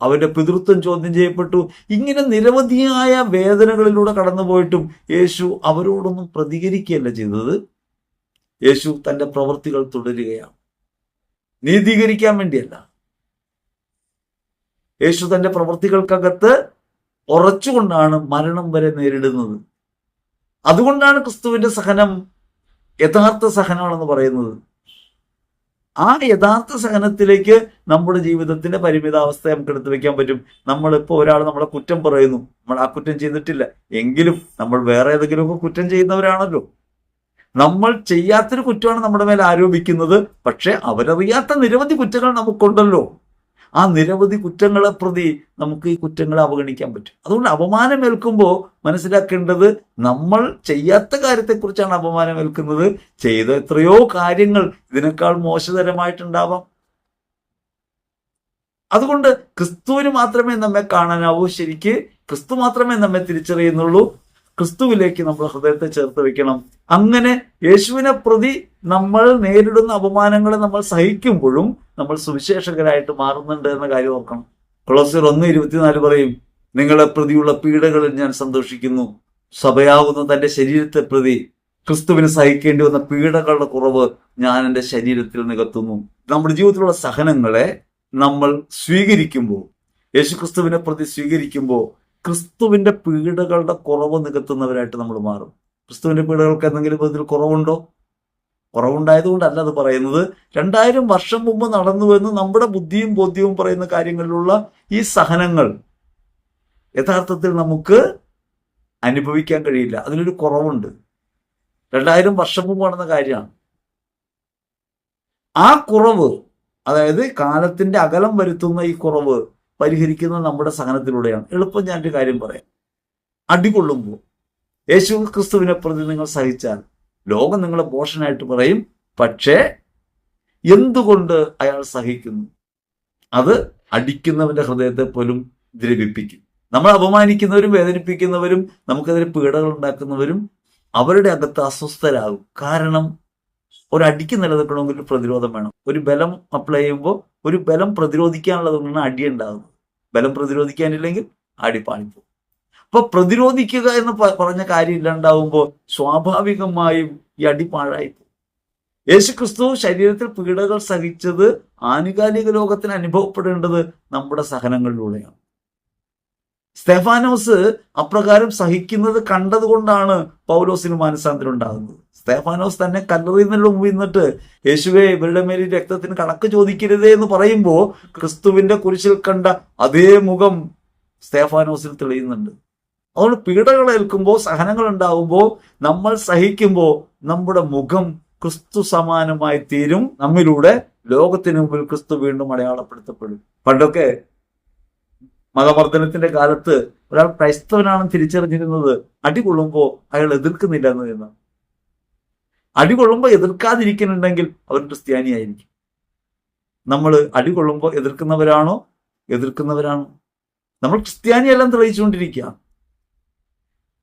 അവന്റെ പിതൃത്വം ചോദ്യം ചെയ്യപ്പെട്ടു. ഇങ്ങനെ നിരവധിയായ വേദനകളിലൂടെ കടന്നുപോയിട്ടും യേശു അവരോടൊന്നും പ്രതികരിക്കുകയല്ല ചെയ്തത്. യേശു തന്റെ പ്രവൃത്തികൾ തുടരുകയാണ്. നീതീകരിക്കാൻ വേണ്ടിയല്ല. യേശു തന്റെ പ്രവൃത്തികൾക്കകത്ത് ഉറച്ചുകൊണ്ടാണ് മരണം വരെ നേരിടുന്നത്. അതുകൊണ്ടാണ് ക്രിസ്തുവിന്റെ സഹനം യഥാർത്ഥ സഹനമാണെന്ന് പറയുന്നത്. ആ യഥാർത്ഥ സഹനത്തിലേക്ക് നമ്മുടെ ജീവിതത്തിന്റെ പരിമിതാവസ്ഥ നമുക്ക് എടുത്തു വെക്കാൻ പറ്റും. നമ്മളിപ്പോൾ ഒരാൾ നമ്മളെ കുറ്റം പറയുന്നു, നമ്മൾ ആ കുറ്റം ചെയ്തിട്ടില്ല എങ്കിലും നമ്മൾ വേറെ ഏതെങ്കിലുമൊക്കെ കുറ്റം ചെയ്യുന്നവരാണല്ലോ. നമ്മൾ ചെയ്യാത്തൊരു കുറ്റമാണ് നമ്മുടെ മേൽ ആരോപിക്കുന്നത്. പക്ഷെ അവരറിയാത്ത നിരവധി കുറ്റങ്ങൾ നമുക്കുണ്ടല്ലോ. ആ നിരവധി കുറ്റങ്ങളെ പ്രതി നമുക്ക് ഈ കുറ്റങ്ങളെ അവഗണിക്കാൻ പറ്റും. അതുകൊണ്ട് അപമാനമേൽക്കുമ്പോൾ മനസ്സിലാക്കേണ്ടത് നമ്മൾ ചെയ്യാത്ത കാര്യത്തെക്കുറിച്ചാണ് അപമാനമേൽക്കുന്നത്. ചെയ്ത എത്രയോ കാര്യങ്ങൾ ഇതിനേക്കാൾ മോശതരമായിട്ടുണ്ടാവാം. അതുകൊണ്ട് ക്രിസ്തുവിന് മാത്രമേ നമ്മെ കാണാനാവൂ. ശരിക്ക് ക്രിസ്തു മാത്രമേ നമ്മെ തിരിച്ചറിയുന്നുള്ളൂ. ക്രിസ്തുവിലേക്ക് നമ്മൾ ഹൃദയത്തെ ചേർത്ത് വെക്കണം. അങ്ങനെ യേശുവിനെ പ്രതി നമ്മൾ നേരിടുന്ന അപമാനങ്ങളെ നമ്മൾ സഹിക്കുമ്പോഴും നമ്മൾ സുവിശേഷകരായിട്ട് മാറുന്നുണ്ട് എന്ന കാര്യം ഓർക്കണം. കൊളോസ്യർ 1:24 പറയും, നിങ്ങളെ പ്രതിയുള്ള പീഡകളിൽ ഞാൻ സന്തോഷിക്കുന്നു. സഭയാവുന്ന തന്റെ ശരീരത്തെ പ്രതി ക്രിസ്തുവിന് സഹിക്കേണ്ടി വന്ന പീഡകളുടെ കുറവ് ഞാൻ എൻ്റെ ശരീരത്തിൽ നികത്തുന്നു. നമ്മുടെ ജീവിതത്തിലുള്ള സഹനങ്ങളെ നമ്മൾ സ്വീകരിക്കുമ്പോൾ, യേശു ക്രിസ്തുവിനെ പ്രതി സ്വീകരിക്കുമ്പോൾ ക്രിസ്തുവിന്റെ പീഡകളുടെ കുറവ് നികത്തുന്നവരായിട്ട് നമ്മൾ മാറും. ക്രിസ്തുവിന്റെ പീഡകൾക്ക് എന്തെങ്കിലും വിധത്തിൽ കുറവുണ്ടോ? കുറവുണ്ടായതുകൊണ്ടല്ല അത് പറയുന്നത്. 2000 വർഷം മുമ്പ് നടന്നുവെന്ന് നമ്മുടെ ബുദ്ധിയും ബോധ്യവും പറയുന്ന കാര്യങ്ങളിലുള്ള ഈ സഹനങ്ങൾ യഥാർത്ഥത്തിൽ നമുക്ക് അനുഭവിക്കാൻ കഴിയില്ല. അതിലൊരു കുറവുണ്ട്. 2000 വർഷം മുമ്പ് നടന്ന കാര്യമാണ്. ആ കുറവ്, അതായത് കാലത്തിന്റെ അകലം വരുത്തുന്ന ഈ കുറവ് പരിഹരിക്കുന്നത് നമ്മുടെ സഹനത്തിലൂടെയാണ്. എളുപ്പം ഞാനൊരു കാര്യം പറയാം. അടികൊള്ളുമ്പോൾ യേശു ക്രിസ്തുവിനെ പ്രതി നിങ്ങൾ സഹിച്ചാൽ ലോകം നിങ്ങളെ ഭോഷനായിട്ട് പറയും. പക്ഷേ എന്തുകൊണ്ട് അയാൾ സഹിക്കുന്നു? അത് അടിക്കുന്നവന്റെ ഹൃദയത്തെ പോലും ദ്രവിപ്പിക്കും. നമ്മൾ അപമാനിക്കുന്നവരും വേദനിപ്പിക്കുന്നവരും നമുക്കെതിരെ പീഡകൾ ഉണ്ടാക്കുന്നവരും അവരുടെ അകത്ത് അസ്വസ്ഥരാകും. കാരണം ഒരടിക്ക് നിലനിൽക്കണമെങ്കിൽ ഒരു പ്രതിരോധം വേണം. ഒരു ബലം അപ്ലൈ ചെയ്യുമ്പോൾ ഒരു ബലം പ്രതിരോധിക്കാനുള്ളതുകൊണ്ടാണ് അടി ഉണ്ടാകുന്നത്. ബലം പ്രതിരോധിക്കാനില്ലെങ്കിൽ അടി പാളിപ്പോകും. അപ്പൊ പ്രതിരോധിക്കുക എന്ന് പറഞ്ഞ കാര്യം ഇല്ലാണ്ടാവുമ്പോൾ സ്വാഭാവികമായും ഈ അടി പാഴായിപ്പോകും. യേശുക്രിസ്തു ശരീരത്തിൽ പീഡകൾ സഹിച്ചത് ആനുകാലിക ലോകത്തിന് അനുഭവപ്പെടേണ്ടത് നമ്മുടെ സഹനങ്ങളിലൂടെയാണ്. സ്തെഫാനോസ് അപ്രകാരം സഹിക്കുന്നത് കണ്ടതുകൊണ്ടാണ് പൗലോസിന് മാനസാന്തരം ഉണ്ടാകുന്നത്. സ്തെഫാനോസ് തന്നെ കല്ലറിയുന്നതിന് മുമ്പ് നിന്നിട്ട് യേശുവേ ഇവരുടെ മേൽ രക്തത്തിന് കണക്ക് ചോദിക്കരുതേ എന്ന് പറയുമ്പോൾ ക്രിസ്തുവിന്റെ കുരിശിൽ കണ്ട അതേ മുഖം സ്തെഫാനോസിൽ തെളിയുന്നുണ്ട്. അതുകൊണ്ട് പീഡകൾ ഏൽക്കുമ്പോൾ, സഹനങ്ങൾ ഉണ്ടാവുമ്പോൾ, നമ്മൾ സഹിക്കുമ്പോൾ നമ്മുടെ മുഖം ക്രിസ്തു സമാനമായി തീരും. നമ്മിലൂടെ ലോകത്തിന് മുമ്പിൽ ക്രിസ്തു വീണ്ടും അടയാളപ്പെടുത്തപ്പെടും. പണ്ടൊക്കെ മതമർദ്ദനത്തിന്റെ കാലത്ത് ഒരാൾ ക്രൈസ്തവനാണെന്ന് തിരിച്ചറിഞ്ഞിരുന്നത് അടികൊള്ളുമ്പോൾ അയാൾ എതിർക്കുന്നില്ല എന്നതാണ്. അടികൊള്ളുമ്പോൾ എതിർക്കാതിരിക്കുന്നുണ്ടെങ്കിൽ അവൻ ക്രിസ്ത്യാനിയായിരിക്കും. നമ്മൾ അടികൊള്ളുമ്പോൾ എതിർക്കുന്നവരാണോ? എതിർക്കുന്നവരാണോ? നമ്മൾ ക്രിസ്ത്യാനിയെല്ലാം തെളിയിച്ചുകൊണ്ടിരിക്കുക.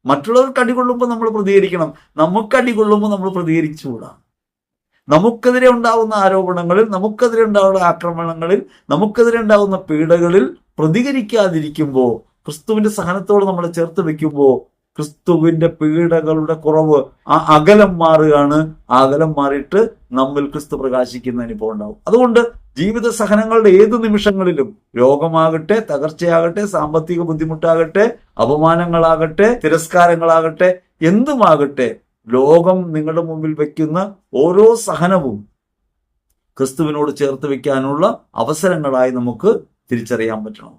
മറ്റുള്ളവർക്ക് അടികൊള്ളുമ്പോൾ നമ്മൾ പ്രതികരിക്കണം. നമുക്ക് അടികൊള്ളുമ്പോൾ നമ്മൾ പ്രതികരിച്ചുകൂടാ. നമുക്കെതിരെ ഉണ്ടാവുന്ന ആരോപണങ്ങളിൽ, നമുക്കെതിരെ ഉണ്ടാവുന്ന ആക്രമണങ്ങളിൽ, നമുക്കെതിരെ ഉണ്ടാവുന്ന പീഡകളിൽ പ്രതികരിക്കാതിരിക്കുമ്പോൾ, ക്രിസ്തുവിന്റെ സഹനത്തോട് നമ്മൾ ചേർത്ത് വെക്കുമ്പോൾ ക്രിസ്തുവിന്റെ പീഡകളുടെ കുറവ്, ആ അകലം മാറുകയാണ്. ആ അകലം മാറിയിട്ട് നമ്മിൽ ക്രിസ്തു പ്രകാശിക്കുന്ന അനുഭവം ഉണ്ടാവും. അതുകൊണ്ട് ജീവിത സഹനങ്ങളുടെ ഏതു നിമിഷങ്ങളിലും, രോഗമാകട്ടെ, തകർച്ചയാകട്ടെ, സാമ്പത്തിക ബുദ്ധിമുട്ടാകട്ടെ, അപമാനങ്ങളാകട്ടെ, തിരസ്കാരങ്ങളാകട്ടെ, എന്തുമാകട്ടെ, ലോകം നിങ്ങളുടെ മുമ്പിൽ വെക്കുന്ന ഓരോ സഹനവും ക്രിസ്തുവിനോട് ചേർത്ത് വെക്കാനുള്ള അവസരങ്ങളായി നമുക്ക് തിരിച്ചറിയാൻ പറ്റണം.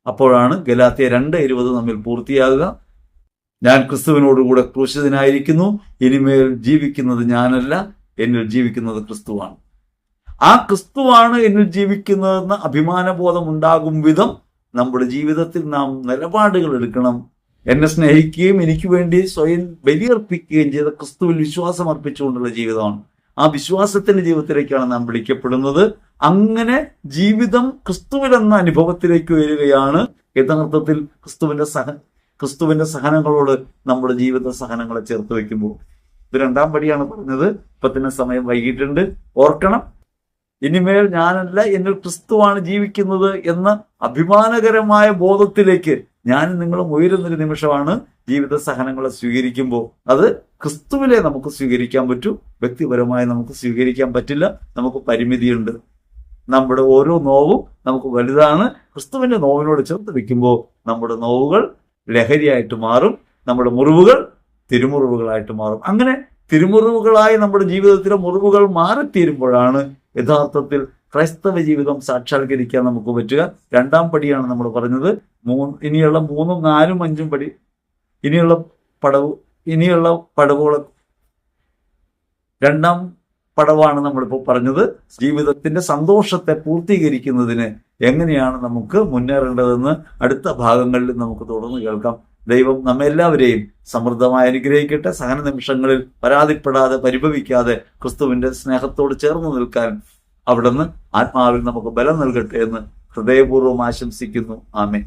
അപ്പോഴാണ് ഗലാത്യർ 2:20 നമ്മിൽ പൂർത്തിയാകുക. ഞാൻ ക്രിസ്തുവിനോടുകൂടെ ക്രൂശിതനായിരിക്കുന്നു, ഇനിമേൽ ജീവിക്കുന്നത് ഞാനല്ല, എന്നിൽ ജീവിക്കുന്നത് ക്രിസ്തുവാണ്. ആ ക്രിസ്തുവാണ് എന്നിൽ ജീവിക്കുന്നതെന്ന അഭിമാനബോധം ഉണ്ടാകും വിധം നമ്മുടെ ജീവിതത്തിൽ നാം നിലപാടുകൾ എടുക്കണം. എന്നെ സ്നേഹിക്കുകയും എനിക്ക് വേണ്ടി സ്വയം ബലിയർപ്പിക്കുകയും ചെയ്ത ക്രിസ്തുവിൽ വിശ്വാസം അർപ്പിച്ചുകൊണ്ടുള്ള ജീവിതമാണ്. ആ വിശ്വാസത്തിന്റെ ജീവിതത്തിലേക്കാണ് നാം വിളിക്കപ്പെടുന്നത്. അങ്ങനെ ജീവിതം ക്രിസ്തുവിലെന്ന അനുഭവത്തിലേക്ക് വരികയാണ് യഥാർത്ഥത്തിൽ ക്രിസ്തുവിന്റെ സഹനങ്ങളോട് നമ്മുടെ ജീവിത സഹനങ്ങളെ ചേർത്ത് വെക്കുമ്പോൾ. ഇത് രണ്ടാം പടിയാണ് പറഞ്ഞത്. ഇപ്പൊ തന്നെ സമയം വൈകിട്ടുണ്ട്. ഓർക്കണം, ഇനിമേൽ ഞാനല്ല, എന്നിൽ ക്രിസ്തുവാണ് ജീവിക്കുന്നത് എന്ന അഭിമാനകരമായ ബോധത്തിലേക്ക് ഞാനും നിങ്ങളും ഉയരുന്നൊരു നിമിഷമാണ് ജീവിത സഹനങ്ങളെ സ്വീകരിക്കുമ്പോൾ. അത് ക്രിസ്തുവിലെ നമുക്ക് സ്വീകരിക്കാൻ പറ്റൂ, വ്യക്തിപരമായി നമുക്ക് സ്വീകരിക്കാൻ പറ്റില്ല. നമുക്ക് പരിമിതിയുണ്ട്. നമ്മുടെ ഓരോ നോവും നമുക്ക് വലുതാണ്. ക്രിസ്തുവിന്റെ നോവിനോട് ചേർത്ത് വെക്കുമ്പോൾ നമ്മുടെ നോവുകൾ ലഹരിയായിട്ട് മാറും, നമ്മുടെ മുറിവുകൾ തിരുമുറിവുകളായിട്ട് മാറും. അങ്ങനെ തിരുമുറിവുകളായി നമ്മുടെ ജീവിതത്തിലെ മുറിവുകൾ മാറിത്തീരുമ്പോഴാണ് യഥാർത്ഥത്തിൽ ക്രൈസ്തവ ജീവിതം സാക്ഷാത്കരിക്കാൻ നമുക്ക് പറ്റുക. രണ്ടാം പടിയാണ് നമ്മൾ പറഞ്ഞത്. ഇനിയുള്ള 3, 4, 5 പടി, ഇനിയുള്ള പടവുകൾ രണ്ടാം പടവാണ് നമ്മളിപ്പോൾ പറഞ്ഞത്. ജീവിതത്തിന്റെ സന്തോഷത്തെ പൂർത്തീകരിക്കുന്നതിന് എങ്ങനെയാണ് നമുക്ക് മുന്നേറേണ്ടതെന്ന് അടുത്ത ഭാഗങ്ങളിൽ നമുക്ക് തുടർന്ന് കേൾക്കാം. ദൈവം നമ്മെല്ലാവരെയും സമൃദ്ധമായി അനുഗ്രഹിക്കട്ടെ. സഹന നിമിഷങ്ങളിൽ പരാതിപ്പെടാതെ, പരിഭവിക്കാതെ ക്രിസ്തുവിന്റെ സ്നേഹത്തോട് ചേർന്ന് നിൽക്കാൻ അവിടുന്ന് ആത്മാവിൽ നമുക്ക് ബലം നൽകട്ടെ എന്ന് ഹൃദയപൂർവ്വം ആശംസിക്കുന്നു. ആമേൻ.